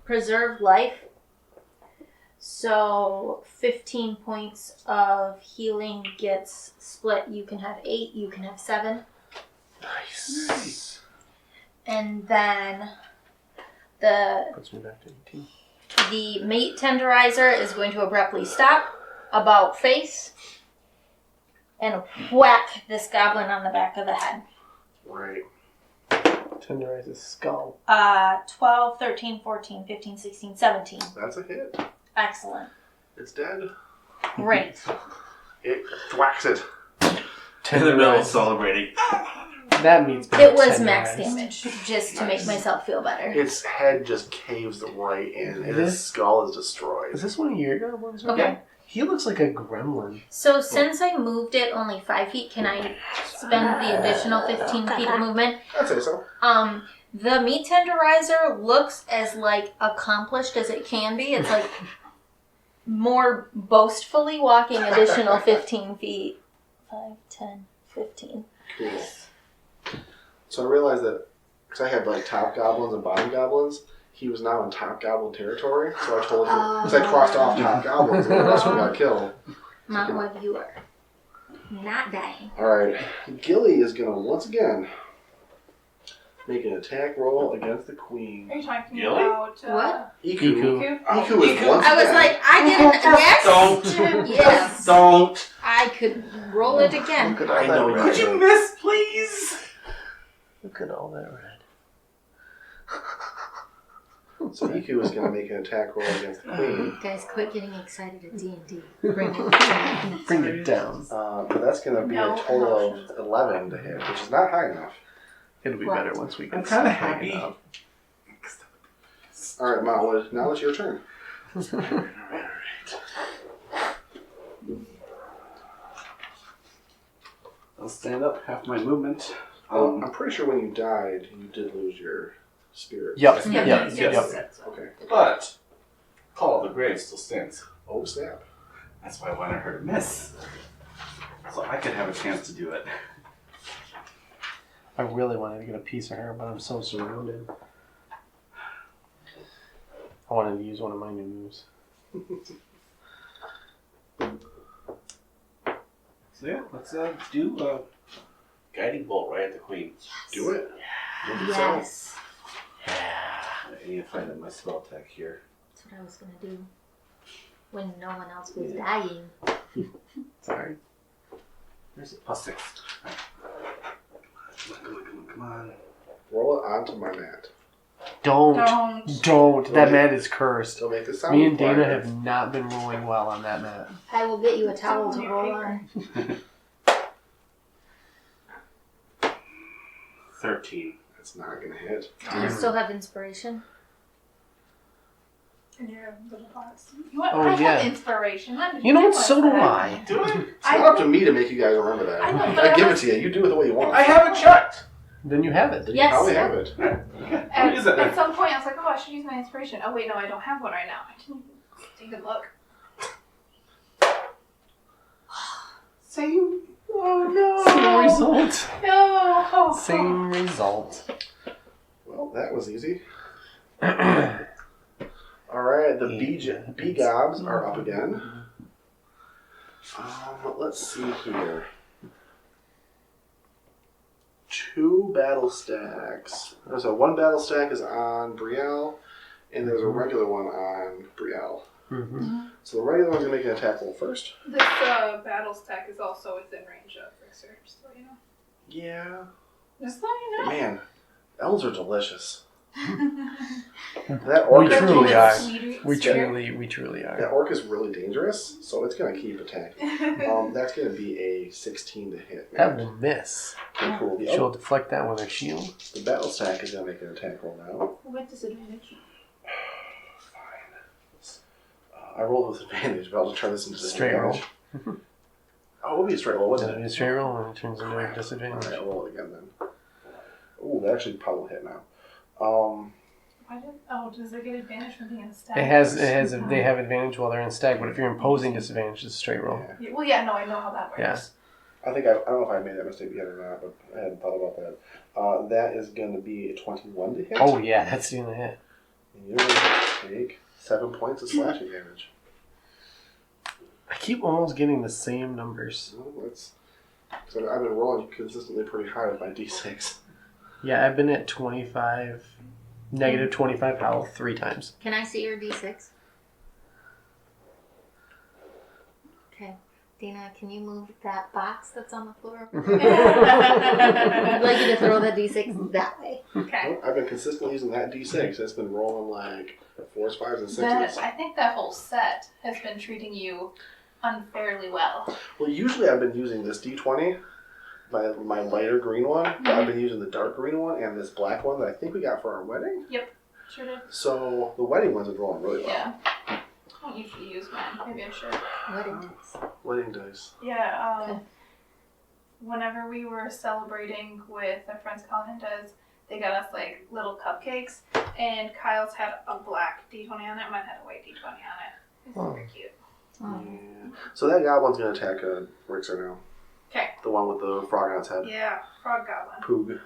preserve life. So 15 points of healing gets split. You can have 8, you can have 7. Nice. And then the Puts me back to 18. The meat tenderizer is going to abruptly stop, about face, and whack this goblin on the back of the head. Right. Tenderize his skull. 12, 13, 14, 15, 16, 17. That's a hit. Excellent. It's dead. Great. It thwacks it. In the middle of celebrating. That means It was max tenderized. damage, just to make myself feel better. Its head just caves right in, and its This- skull is destroyed. Is this one of your goblins? Okay. He looks like a gremlin. So since I moved it only 5 feet, can I spend the additional 15 feet of movement? I'd say so. The meat tenderizer looks as like accomplished as it can be. It's like more boastfully walking additional 15 feet. 5, 10, 15. Cool. So I realized that, because I had like top goblins and bottom goblins, he was now in top goblin territory. So I told him, because I crossed off top goblins and the rest of them got killed. Mount Web, you are not dying. Alright, Gilly is going to once again make an attack roll against the queen. Are you talking Gilly? about What? Iku. Iku. Iku is once I was again. like, I didn't. Yes. Don't. Yes. Don't. I could roll it again. Look at all I that know. red. Could you miss, please? Look at all that red. So Iku is going to make an attack roll against the queen. Guys, quit getting excited at D&D. Bring it down. Bring it down. But that's going to be No a total emotions. of 11 to hit, which is not high enough. It'll be What? better once we get I'm kinda stuff happy. hanging up. Alright, Maud, now it's your turn. Alright. I'll stand up, half my movement. I'm pretty sure when you died, you did lose your spirit. Yep. Yeah. Yep. Yes. Yep. Okay. But Call of the Grave still stands. Oh, snap. That's why I wanted her to miss. So I could have a chance to do it. I really wanted to get a piece of her, but I'm so surrounded. I wanted to use one of my new moves. So yeah, let's do a guiding bolt right at the queen. Do it. Make it so. Yes. I need to find out my spell tech here. That's what I was going to do. When no one else was dying. Sorry. There's a +6. Right. Come on. Roll it onto my mat. Don't. Don't. That mat is cursed. So make the sound. Me and Dana quieter. have not been rolling well on that mat. I will get you a towel to roll on. 13. That's not going to hit. Do you still have inspiration? In your little pots. You know what? Oh, I yeah. have inspiration. You know what? So do I. Do it. It's not up to me to make you guys remember that. I know, I but give I it to you. You do it the way you want. I haven't checked. Then you have it. Then Yes. you probably have it. At, Use it then. at some point, I was like, oh, I should use my inspiration. Oh, wait, no, I don't have one right now. I didn't take a look. Same. Oh, Same no. result. No. Same result. Well, that was easy. All right, the bee gobs are up again. Let's see here. 2 battle stacks. So 1 battle stack is on Brielle, and there's a regular one on Brielle. Mm-hmm. So the regular one's gonna make an attack roll first. This battle stack is also within range of Fixer, just so you know. Yeah. Just so you know. Man, elves are delicious. That orc We is truly really- are. Sweet, We sweet. truly That are. orc is really dangerous, so it's gonna keep attacking. That's gonna be a 16 to hit. That will miss. Okay, cool. The, She'll deflect that with her shield. the battle stack is gonna make an attack roll now. With disadvantage. I rolled with advantage, but I'll just turn this into Straight roll. disadvantage. Oh, it would be a straight roll, wouldn't It'll be it? a straight roll and it turns into a Alright, disadvantage. I'll roll it again then. Ooh, that actually probably hit now. Does it get advantage from being in a stack? It has. They have advantage while they're in stag, but if you're imposing disadvantage, it's a straight roll. Yeah. Well, yeah, no, I know how that works. Yeah. I don't know if I made that mistake yet or not, but I hadn't thought about that. That is going to be a 21 to hit. Oh yeah, that's gonna hit. And you're going to take 7 points of slashing damage. I keep almost getting the same numbers. Well, so I've been rolling consistently pretty high with my d6. Yeah, I've been at 25, negative 25 health 3 times. Can I see your D6? Okay. Dina, can you move that box that's on the floor? I'd like you to throw that D6 that way. Okay. Well, I've been consistently using that d6. It's been rolling like 4s, 5s, and 6s. I think that whole set has been treating you unfairly well. Well, usually I've been using this d20, my lighter green one, but I've been using the dark green one and this black one that I think we got for our wedding. Sure did. So the wedding one's been rolling really well. Yeah. I don't usually use mine. Maybe I should. Wedding dice. Wedding dice. Yeah, Okay. whenever we were celebrating with our friends Colin and Des, they got us like little cupcakes, and Kyle's had a black D20 on it, mine had a white D20 on it. It's Oh. very cute. Oh. Yeah. So that goblin's going to attack Rixer now. Okay. The one with the frog on its head. Yeah, frog goblin. Poog.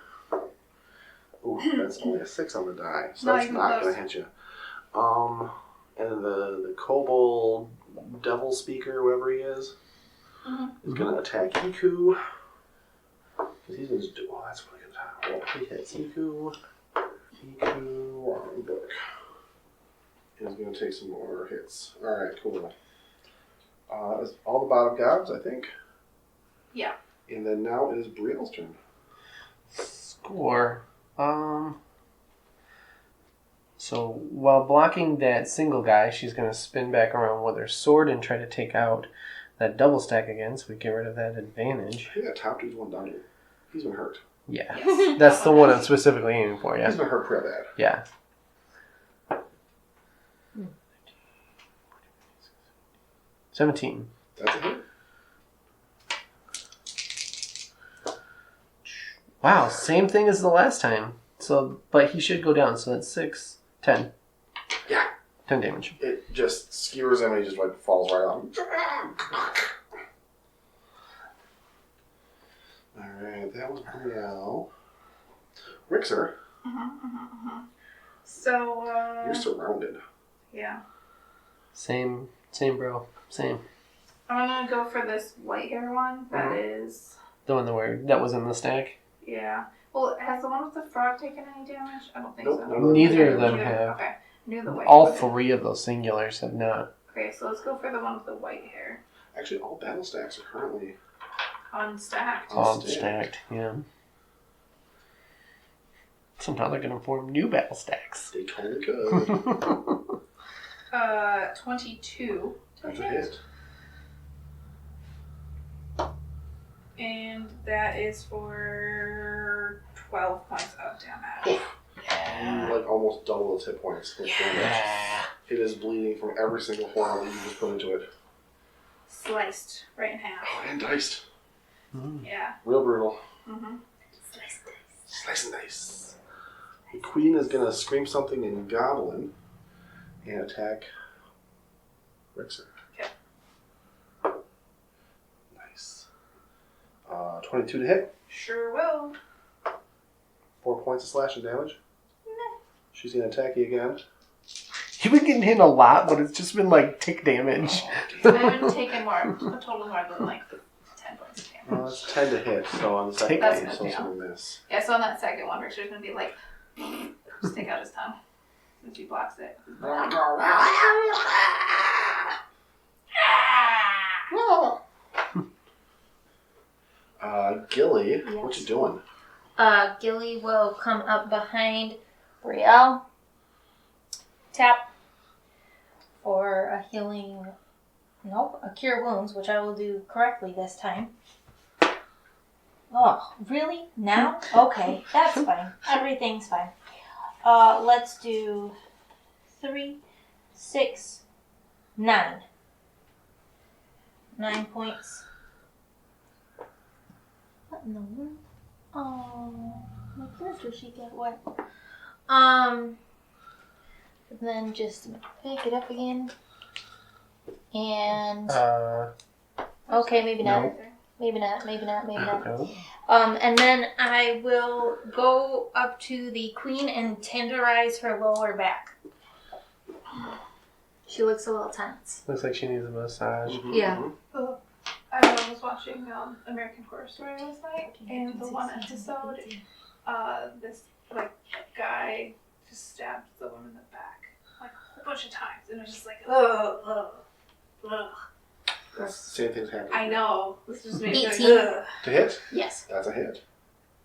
Ooh, that's only a 6 on the die, so Not that's even not close. going to hit you. And then the kobold devil speaker, whoever he is, is going to attack Iku. Because he's going to do. Oh, that's really good. Well, he hits Iku. Wrong book. He's going to take some more hits. Alright, cool. That was all the bottom gobs, I think. Yeah. And then now it is Brielle's turn. Score. So while blocking that single guy, she's going to spin back around with her sword and try to take out that double stack again, so we get rid of that advantage. I think that top dude's one down here. He's been hurt. Yeah, Yes. that's the one I'm specifically aiming for. He's Yeah, been hurt pretty bad. yeah. 17. That's a hit. Wow, same thing as the last time. So, but he should go down. So that's 6, 10. Yeah. 10 damage. It just skewers him and he just like falls right off. Alright, that was Brielle. Rixer, So, you're surrounded. yeah. Same, bro. Same. I'm gonna go for this white hair one. That is, The one that was in the stack. yeah. Well, has the one with the frog taken any damage? I don't think Nope, so. none of them Neither of have. them have. Okay. Knew the white. All one. 3 of those singulars have not. Okay, so let's go for the one with the white hair. Actually, all battle stacks are currently Unstacked. All Unstacked. stacked. Yeah. So now they're going to form new battle stacks. they totally could. 22 to That's a hit. hit. And that is for 12 points of damage. You like almost double those hit points with damage. It is bleeding from every single hole that you just put into it. Sliced right in half. Oh, and diced. Yeah. Real brutal. Mm-hmm. Slice and dice. The queen is going to scream something in Goblin and attack Rixer. Okay. Nice. 22 to hit. Sure will. 4 points of slashing damage. She's going to attack you again. You've been getting hit a lot, but it's just been like tick damage. I haven't taken a total more than like 10 points of damage. Well, it's 10 to hit, so on the second That's one, good, so it's yeah. going to miss. Yeah, so on that second one, Richard's gonna be like, stick out his tongue. Since he blocks it. Gilly, Yes. what you doing? Gilly will come up behind Brielle. Tap for a healing. Nope, a cure wounds, which I will do correctly this time. Oh, really? Now? Okay, that's fine. Everything's fine. Let's do 3, 6, 9. 9 points. What in the world? Oh, my character sheet got wet. And then just pick it up again. And okay, maybe not. Nope. Maybe not. No. And then I will go up to the queen and tenderize her lower back. She looks a little tense. Looks like she needs a massage. Yeah. I was watching American Horror Story last night, and the one episode, this like guy just stabbed the woman in the back like a whole bunch of times, and it was just like, ugh. That's the same thing's happening. I know. This just made me 18. ugh. To hit? Yes. That's a hit.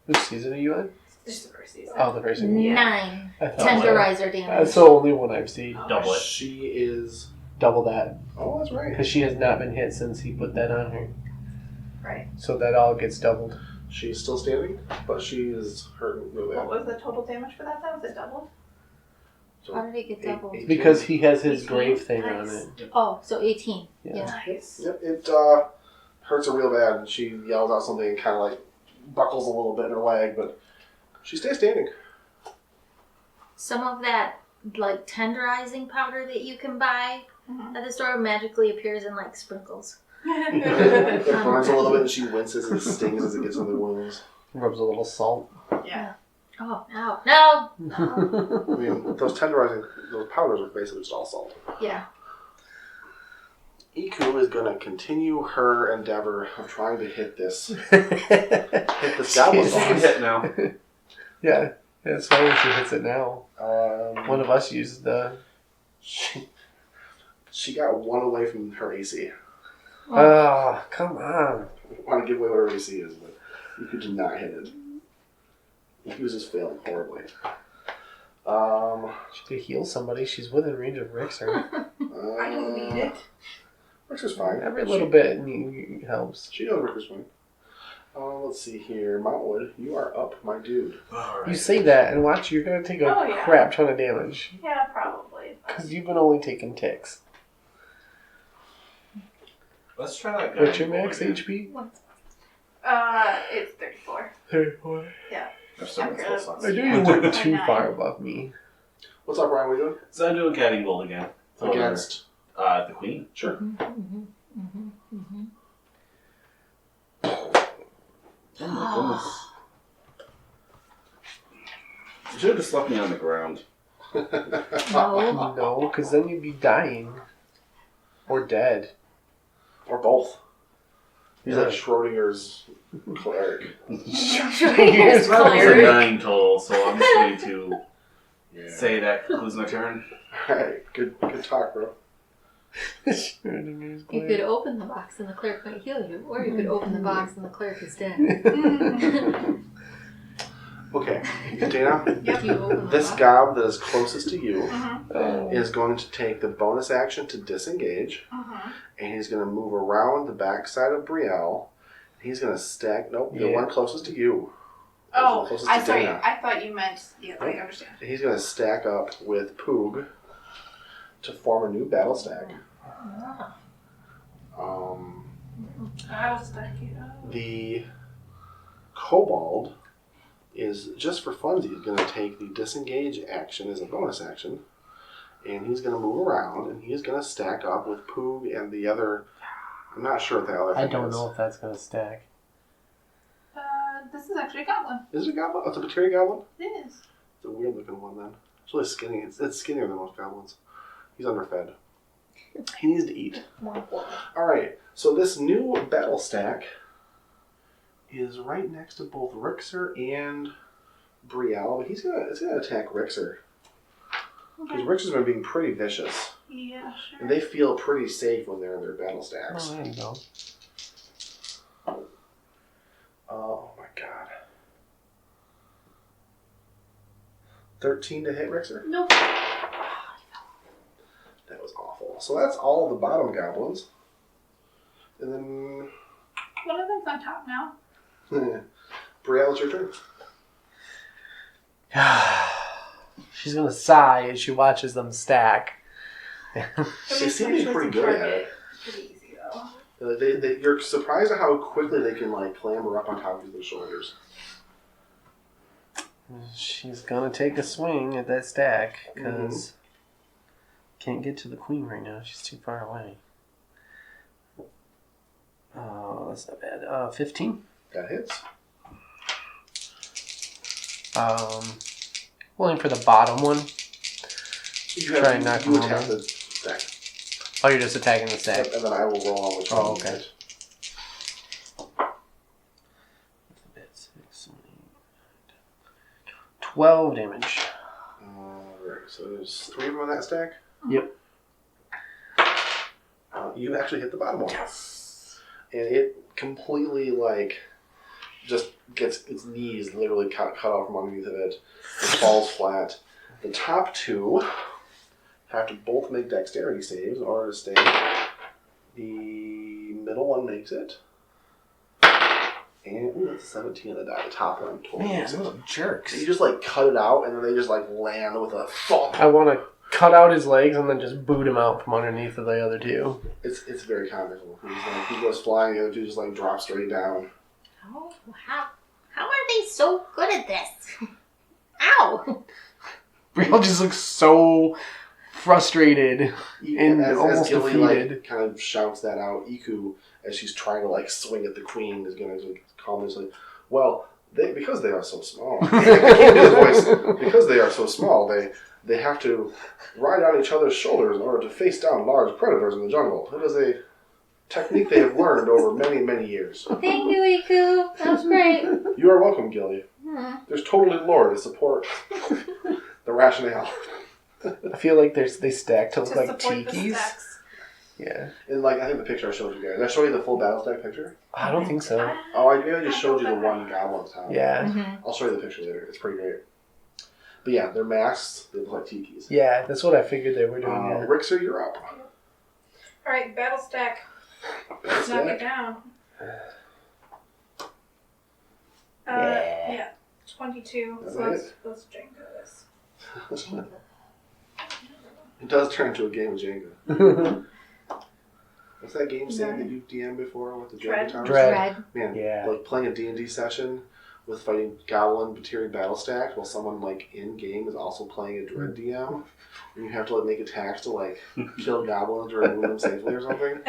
Which season are you in? This is the first season. Oh, the first season. Yeah. 9 I thought tenderizer so. damage. That's the only one I've seen. Double it. She is... Double that. Oh, that's right. Because she has not been hit since he put that on her. Right. So that all gets doubled. She's still standing, but she is hurting really What bad. was the total damage for that? Was it doubled? So How did it get doubled? Because he has his 18. grave thing on Nice. it. Oh, so 18. Yeah. Yeah. Nice. Yep, it hurts her real bad, and she yells out something and kind of like buckles a little bit in her leg, but she stays standing. Some of that like tenderizing powder that you can buy at the store magically appears in like sprinkles. It burns a little bit, and she winces and stings as it gets on the wounds. Rubs a little salt. Yeah. Oh, no. I mean, those powders are basically just all salt. Yeah. Iku is going to continue her endeavor of trying to hit this goblin She can boss. hit now. Yeah, it's fine if she hits it now. Um, One of us used the... she got one away from her AC. Oh, come on. I want to give away what her AC is, but Iku did not hit it. Iku's just failing horribly. She could heal somebody. She's within range of Rixer. I don't need it. Ricker's fine. Every little bit helps. She knows Ricker's fine. Let's see here. Mountwood, you are up, my dude. You say that, and watch, you're going to take a Oh, yeah. crap ton of damage. Yeah, probably. Because you've been only taking ticks. Let's try that. What's your guy max again. HP? It's 34. 34. There's so much Okay. close on. I knew you weren't Yeah. too far above me. What's up, Ryan? What are you doing? So I'm doing Catting Bolt again. Against? The Queen. Sure. Oh my goodness. You should have just left me on the ground. No. No, because then you'd be dying. Or dead. Or both. He's Yeah. like Schrodinger's cleric. Schrodinger's That was a cleric. 9 total, so I'm just going to say that concludes my turn. Alright, good talk, bro. Schrodinger's You could open the box and the cleric might heal you, or you could open the box and the cleric is dead. Okay, Dana, If you open the this box. gob that is closest to you Oh. is going to take the bonus action to disengage, and he's going to move around the backside of Brielle. He's going to stack. Nope, the Yeah. one closest to you. Oh, Closest I to thought you. Dana. I thought you meant. Yeah, I understand. He's going to stack up with Poog. to form a new battle stack. Ah. Battle stack it up. The kobold is just for funsies going to take the disengage action as a bonus action, and he's going to move around, and he's going to stack up with Poog and the other. I'm not sure what the other thing I don't is. know if that's going to stack. This is actually a goblin. Is it a goblin? Oh, it's a materia goblin? It is. It's a weird looking one then. It's really skinny. It's skinnier than most goblins. He's underfed. He needs to eat. Alright, so this new battle stack is right next to both Rixer and Brielle, but it's gonna attack Rixer. Because Okay. Rixer's been being pretty vicious. Yeah, sure. And they feel pretty safe when they're in their battle stacks. Oh, there you go. Oh my god. 13 to hit Rixer? Nope. That was awful. So that's all the bottom goblins. And then One of them's on top now. Brielle, it's your turn. She's going to sigh as she watches them stack. They seem to be pretty good at it. Pretty easy though. You're surprised at how quickly they can like clamber up on top of their shoulders. She's going to take a swing at that stack because can't get to the queen right now. She's too far away. Oh, that's not bad. 15. That hits. Willing for the bottom one. You Try and knock you him attack over. the stack. Oh, you're just attacking the stack. And then I will roll on which one. Oh, you okay. hit. 12 damage. Alright, so there's 3 of them on that stack. Yep. You actually hit the bottom one. And it completely like just gets its knees literally cut off from underneath of it. It falls flat. The top 2 have to both make dexterity saves in order to stay. The middle one makes it. And ooh, that's a 17 on the die. The top one totally Man, makes it. little jerks. You just like cut it out and then they just like land with a thump. I want to cut out his legs and then just boot him out from underneath of the other two. It's very comical. He goes flying, the other two just like drop straight down. Oh, how are they so good at this? Ow! Brielle just looks so frustrated and almost Gilly defeated. like kind of shouts that out, Iku, as she's trying to like swing at the queen, is going to like, calmly say, "Well, because they are so small, I can't do the voice. Because they are so small, they have to ride on each other's shoulders in order to face down large predators in the jungle. It is a technique they have learned over many, many years." Thank you, Iku. That was great. You are welcome, Gilly. There's totally lore to support the rationale. I feel like they stack to look To like support the tikis. stacks. Yeah. And like I think the picture I showed you guys. Did I show you the full battle stack picture? I don't think so. Oh, maybe I just showed you the one goblin's house. Yeah. I'll show you the picture later. It's pretty great. But yeah, they're masks. They look like tikis. Yeah, that's what I figured they were doing. Yeah. Rixer, you're up. Alright, battle stack. That's Knock it it. down. Yeah. Yeah. 22. That's So it. let's Jenga this. It does turn into a game of Jenga. What's that game saying that you DM'd before with the Dread. Jenga towers? Dread. Man, Yeah. like playing a D&D session with fighting Goblin Battery Battle Stack while someone like in game is also playing a Dread DM, and you have to like make attacks to like kill goblins or remove them safely or something.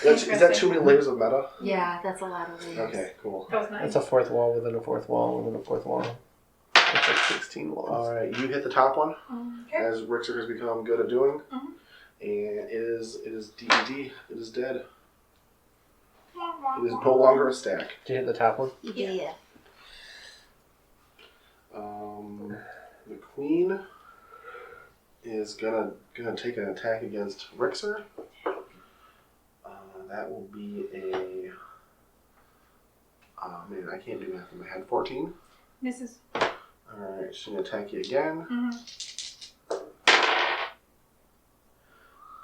Is that too many layers of meta? Yeah, that's a lot of layers. Okay, cool. That was nice. That's a fourth wall within a fourth wall within a fourth wall. That's like 16 walls. Alright, you hit the top one, Okay. as Rixer has become good at doing. Mhm. And it is DED. It is dead. It is no longer a stack. Did you hit the top one? Yeah. The queen is gonna take an attack against Rixer. That will be a. Man, I can't do math in my head. 14. Misses. Alright, she's gonna attack you again. Mm-hmm.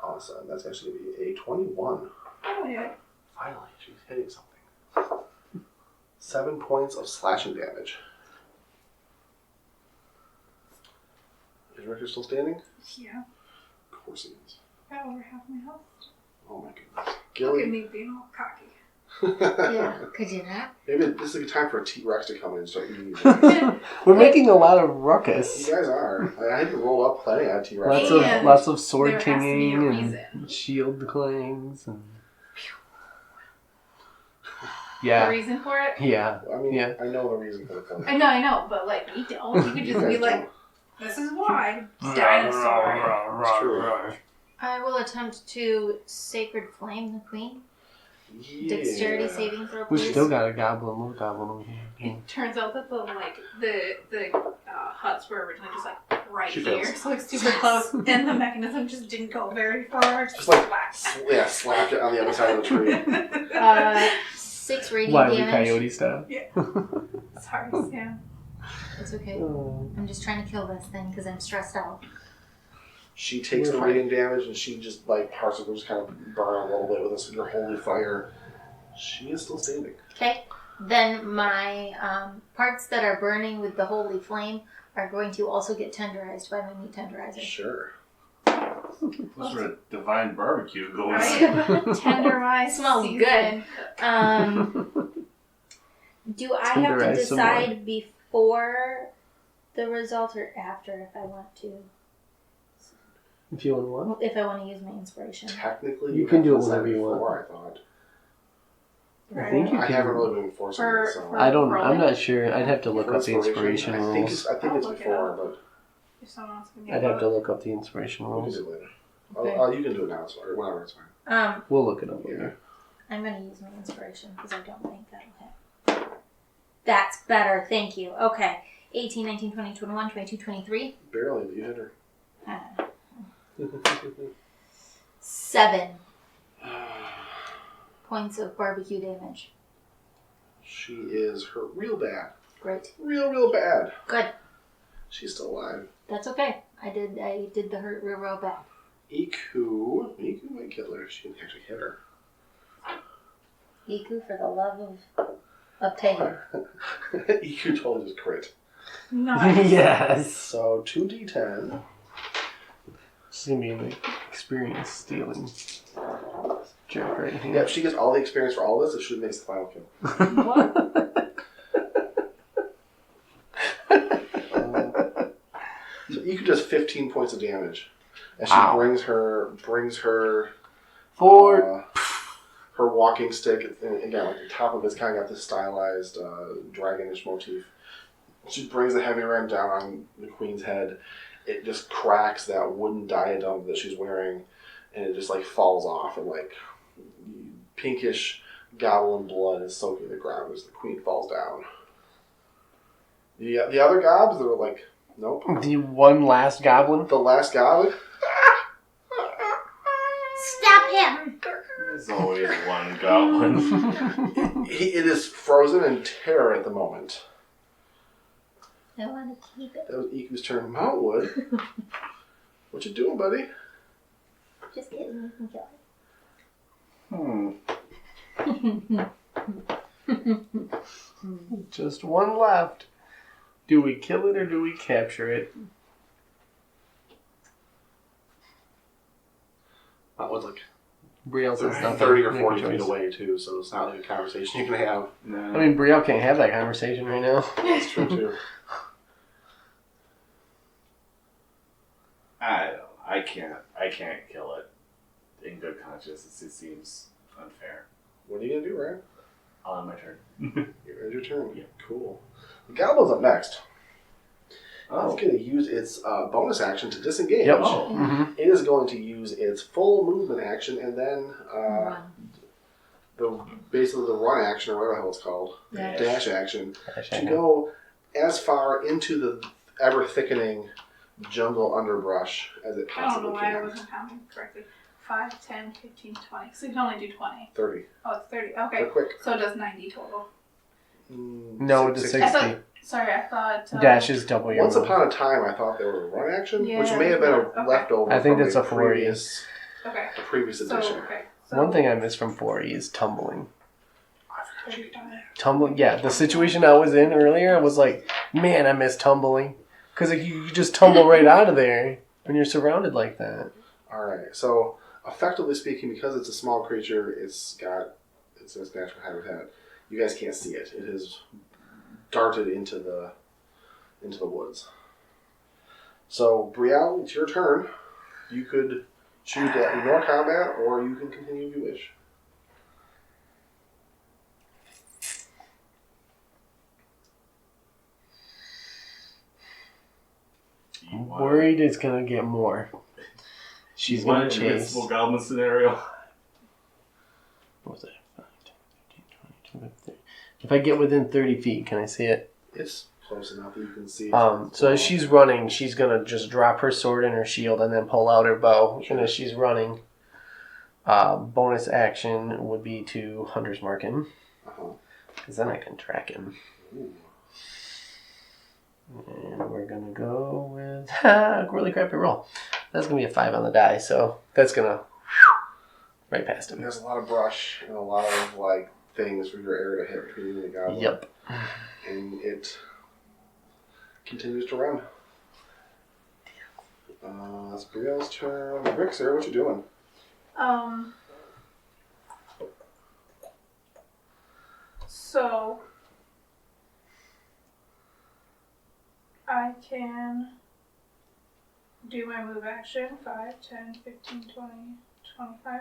Awesome. That's actually gonna be a 21. Oh, yeah. Finally, she's hitting something. 7 points of slashing damage. Is Richter still standing? Yeah. course he is. Got over half my health. Oh my goodness. Look at Gilly. me being all cocky. Yeah, could you not? Maybe this is a good time for a T-Rex to come in and start eating you guys. We're making a lot of You ruckus. guys are. I had to roll up plenty of T-Rex. Lots of sword there has to be a kinging reason. and shield clangs and The yeah, reason for it? yeah. I mean, Yeah. I know the reason for the play. I know, but like we don't. You could just be like, this is why. Dinosaur. It's true. I will attempt to Sacred Flame the Queen. Yeah. Dexterity saving throw, We please. still got a little goblin over here. It turns out that the huts were originally just like right She here, fails. so like super close, and the mechanism just didn't go very far. Just like, whack. slapped it on the other side of the tree. 6 radiant Wily damage. Coyote style. Sorry, Sam. It's okay. Oh. I'm just trying to kill this thing because I'm stressed out. She takes We're the fine. radiant damage and she just like parts of her just kind of burn a little bit with this your holy fire. She is still standing. Okay. Then my parts that are burning with the holy flame are going to also get tenderized by my meat tenderizer. Sure. Those are a divine barbecue going on. Right? Tenderized. Smells seasoned. Do I have to Tenderize some decide before the result or after if I want to? If you want one, If I want to use my inspiration. Technically, You can do it have to whenever decide you want. before, I thought. I think you I can. haven't really been forcing For- it, so. for- I don't. Rolling? I'm not sure. I'd have to look For up the inspiration I think rules. it's, I think I'll it's look it before, up. but If someone else can I'd get have to both. look up the inspiration we can rules. do it later. Okay. Oh, you can do it now, sorry. Whatever, it's fine. We'll look it up later. I'm going to use my inspiration because I don't think that'll hit. That's better. Thank you. Okay. 18, 19, 20, 21, 22, 23. Barely, but you hit her. 7 points of barbecue damage. She is hurt real bad. Great. Real bad. Good. She's still alive. That's okay. I did the hurt real bad. Iku might kill her. She didn't actually hit her. Iku for the love of pagan. Iku totally just crit. Nice. Yes. So 2d10. She's gonna be an experience stealing jerk right here. Yep, she gets all the experience for all this if she makes the final kill. What? So Iku does 15 points of damage. And she Wow. brings her For her walking stick, and again, like the top of it's kind of got this stylized dragonish motif. She brings the heavy ram down on the queen's head. It just cracks that wooden diadem that she's wearing, and it just like falls off, and like pinkish goblin blood is soaking the ground as the queen falls down. The other gobs, they were like, nope. the one last goblin. The last goblin, Stop him! There's always one goblin. it is frozen in terror at the moment. I want to keep it. That was Iku's turn. Mountwood, what you doing, buddy? Just kidding. You can kill it. Just one left. Do we kill it or do we capture it? Mountwood's like Brielle says nothing. 30 or Make a 40 feet choice. away too, so it's not like a conversation you can have. I mean, Brielle can't have that conversation right now. That's true too. I can't kill it in good conscience. It seems unfair. What are you gonna do, Ryan? On my turn. It's your turn. Yeah. Cool. The goblin's up next. Oh. It's going to use its bonus action to disengage. Yep. Oh. Mm-hmm. It is going to use its full movement action and then basically the run action, or whatever the hell it's called, Yeah. dash action, to go as far into the ever thickening jungle underbrush as it I don't know possibly why I can. wasn't counting correctly. 5, 10, 15, 20. So you can only do 20. 30. Oh, it's 30. Real Okay. quick. So it does 90 total. No, it's a 60. I 60. thought, sorry, I thought... Dash is double your Once move. upon a time, I thought there was a run action, which Yeah, may have been a okay. leftover I think from that's the a 4E. previous, Okay. the previous So, edition. okay. So One thing I missed from 4E is tumbling. I forgot you could do 35. that. Tumbling, yeah. The situation I was in earlier, I was like, man, I miss tumbling. Because like, you just tumble right out of there when you're surrounded like that. Alright, so effectively speaking, because it's a small creature, it's in its natural habitat. You guys can't see it. It has darted into the woods. So, Brielle, it's your turn. You could choose to ignore combat, or you can continue if you wish. I'm worried it's gonna get more. She's gonna chase. Invincible goblin scenario. What was that? 5, 10, 15, 20, 25, 30. If I get within 30 feet, can I see it? It's close enough that you can see. So as she's running, she's gonna just drop her sword and her shield and then pull out her bow. Sure. And as she's running, bonus action would be to Hunter's Mark him. Because then I can track him. Ooh. And we're gonna go with really crappy roll. That's gonna be a 5 on the die, so that's gonna right past him. There's a lot of brush and a lot of things for your arrow to hit between you and the goblin. Yep. And it continues to run. It's Brielle's turn. Vixer, what you doing? So I can do my move action 5, 10, 15, 20, 25,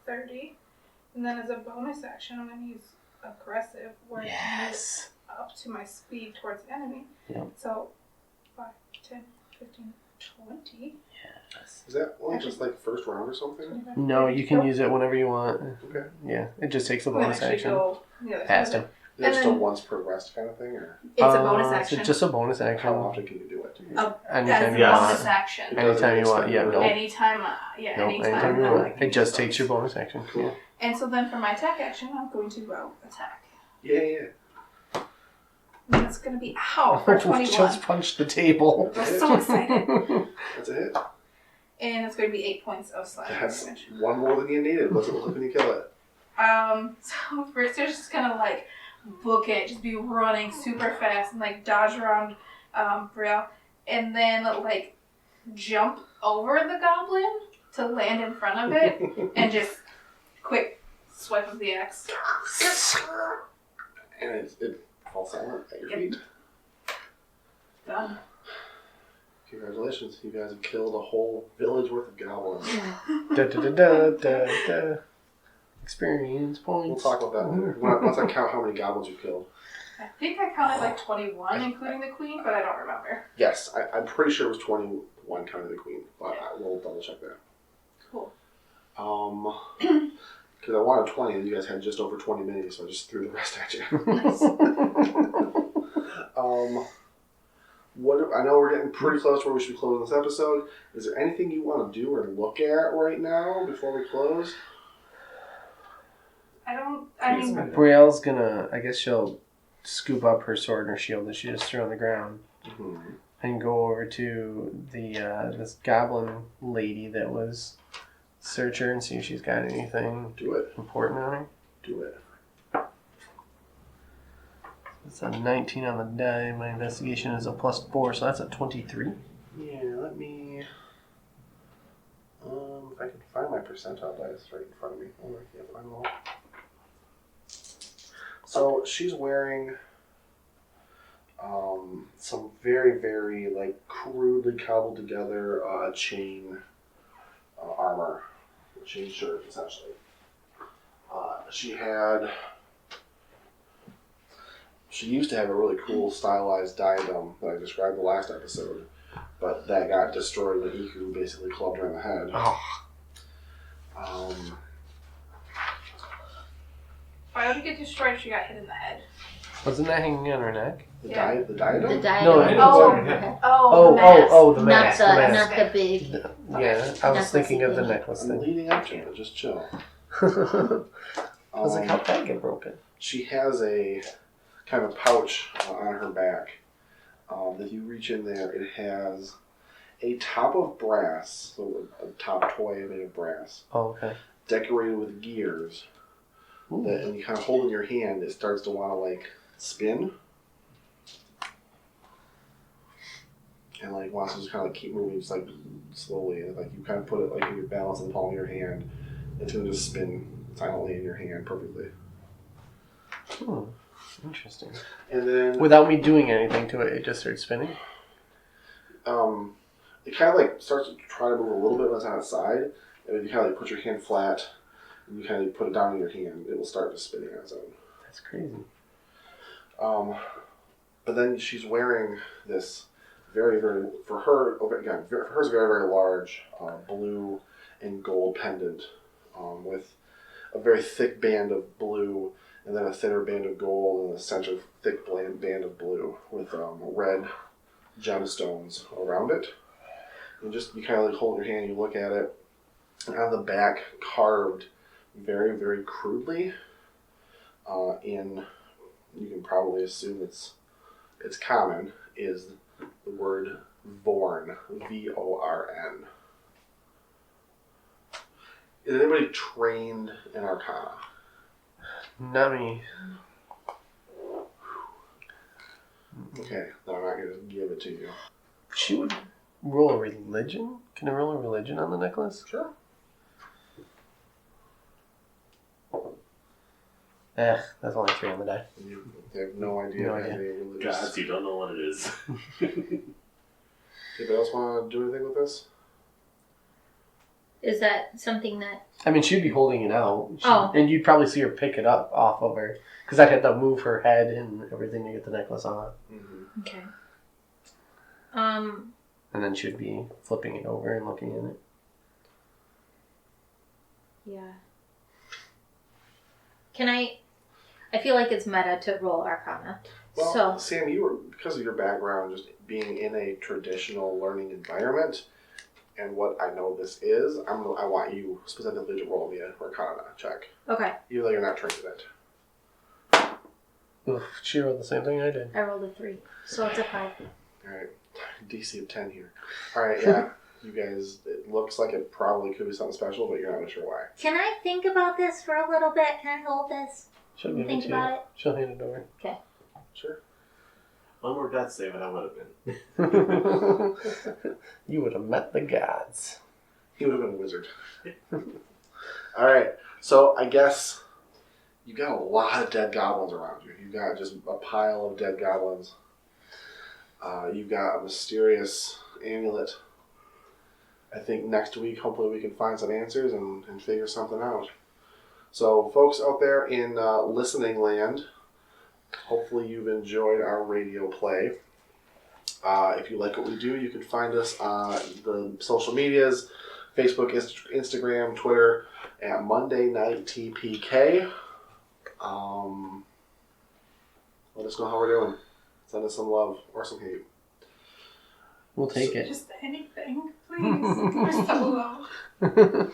30. And then as a bonus action, I'm going to use aggressive, where I can move up to my speed towards the enemy. Yep. So 5, 10, 15, 20. Yes. Is that only just first round or something? 25, No, 30. you can use it whenever you want. Okay. Yeah, it just takes a I'm gonna bonus actually action. go the other Past side. him. Is it And just a then- once per rest kind of thing, or It's a bonus It's action. just a bonus action. how often can you do it? That Anytime is you a Yes. want. bonus action. Anytime you want. Yeah, Nope. nope. Anytime, Anytime you I want. like It just use takes your those. bonus action. Cool. Yeah. And so then for my attack action, I'm going to attack. Yeah. And that's going to be for 21. Just punched the table. I'm so excited. That's a hit. And it's going to be 8 points of slashing That's damage. one more than you needed. What's it look like when you kill it? So first they're just going to book it, just be running super fast and dodge around Brielle. And then jump over the goblin to land in front of it and just quick swipe of the axe. And it falls silent at your Yep. feet. Done. Congratulations, you guys have killed a whole village worth of goblins. Da, da, da, da, da, da. Experience points. We'll talk about that later. Once I count how many goblins you killed. I think I counted 21, including the queen, but I don't remember. Yes, I'm pretty sure it was 21 counting the queen, but we'll double check that. Cool. Because I wanted 20 and you guys had just over 20 minis, so I just threw the rest at you. I know we're getting pretty close to where we should be closing this episode. Is there anything you want to do or look at right now before we close? I mean, Brielle's gonna, I guess she'll scoop up her sword and her shield that she just threw on the ground Mm-hmm. and go over to the this goblin lady that was search her and see if she's got anything Do it. important on her. Do it. It's a 19 on the die. My investigation is a +4, so that's a 23. Yeah, let me... if I can find my percentile dice right in front of me. Oh, I can't find them all. So she's wearing some very, very crudely cobbled together chain armor, chain shirt essentially. She used to have a really cool stylized diadem that I described the last episode, but that got destroyed when Iku basically clubbed her in the head. why would it get destroyed if she got hit in the head? Wasn't that hanging on her neck? The Yeah. the diadem? The diadem. No, the mask. Not The the, mask. not the big. Yeah, I was Necklace thinking of the thing. necklace I'm thing. leading up to it. Just chill. I was like, how'd that get broken? She has a kind of pouch on her back that you reach in there. It has a top of brass, so a top toy made of brass, Oh, okay. decorated with gears. Ooh. That when you kind of hold in your hand, it starts to want to spin. and like wants to just kind of like keep moving, just like slowly, and like you kind of put it like in your balance in the palm of your hand, it's gonna just spin silently in your hand perfectly. Interesting. And then Without me doing anything to it, it just starts spinning? it kind of like starts to try to move a little bit when it's on its side, and if you kind of like put your hand flat and you kind of put it down in your hand, it will start just spinning on its own. That's crazy. But then she's wearing this very, very, for her, again, for her, very, very large blue and gold pendant with a very thick band of blue and then a thinner band of gold and a center thick band of blue with red gemstones around it. And just, you kind of like hold your hand, you look at it, and on the back, carved very, very crudely in, you can probably assume it's common, is the word Vorn, V-O-R-N. Is anybody trained in Arcana? Not me. Okay, then I'm not going to give it to you. She would roll a religion? Can I roll a religion on the necklace? Sure. That's only 3 on the die. You have no idea. No idea. Any religious. Gods, you don't know what it is. Anybody else want to do anything with this? Is that something that... I mean, she'd be holding it out. Oh. And you'd probably see her pick it up off of her. Because I'd have to move her head and everything to get the necklace on. Mm-hmm. Okay. And then she'd be flipping it over and looking at it. Yeah. Can I feel like it's meta to roll Arcana. Well, So, Sam, you were, because of your background, just being in a traditional learning environment, and what I know this is, I want you specifically to roll me an Arcana check, okay. even though you're not trained in it. Oof, she rolled the same thing I did. I rolled a 3. So it's a 5. All right, DC of 10 here. All right, yeah, you guys, it looks like it probably could be something special, but you're not really sure why. Can I think about this for a little bit? Can I hold this? She'll give Think it to about you. it? She'll hand it over. Okay. Sure. One more God save and I would have been. You would have met the gods. He would have been a wizard. All right, so I guess you've got a lot of dead goblins around you. You've got just a pile of dead goblins. You've got a mysterious amulet. I think next week, hopefully, we can find some answers and figure something out. So, folks out there in listening land, hopefully you've enjoyed our radio play. If you like what we do, you can find us on the social medias, Facebook, Instagram, Twitter, at Monday Night TPK. Let us know how we're doing. Send us some love or some hate. We'll take it. Just anything, please. We're so low.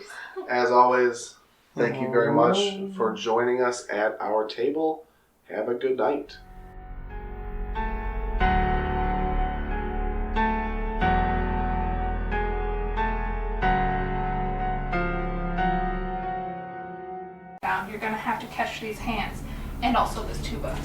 As always, thank you very much for joining us at our table. Have a good night. You're gonna have to catch these hands and also this tuba.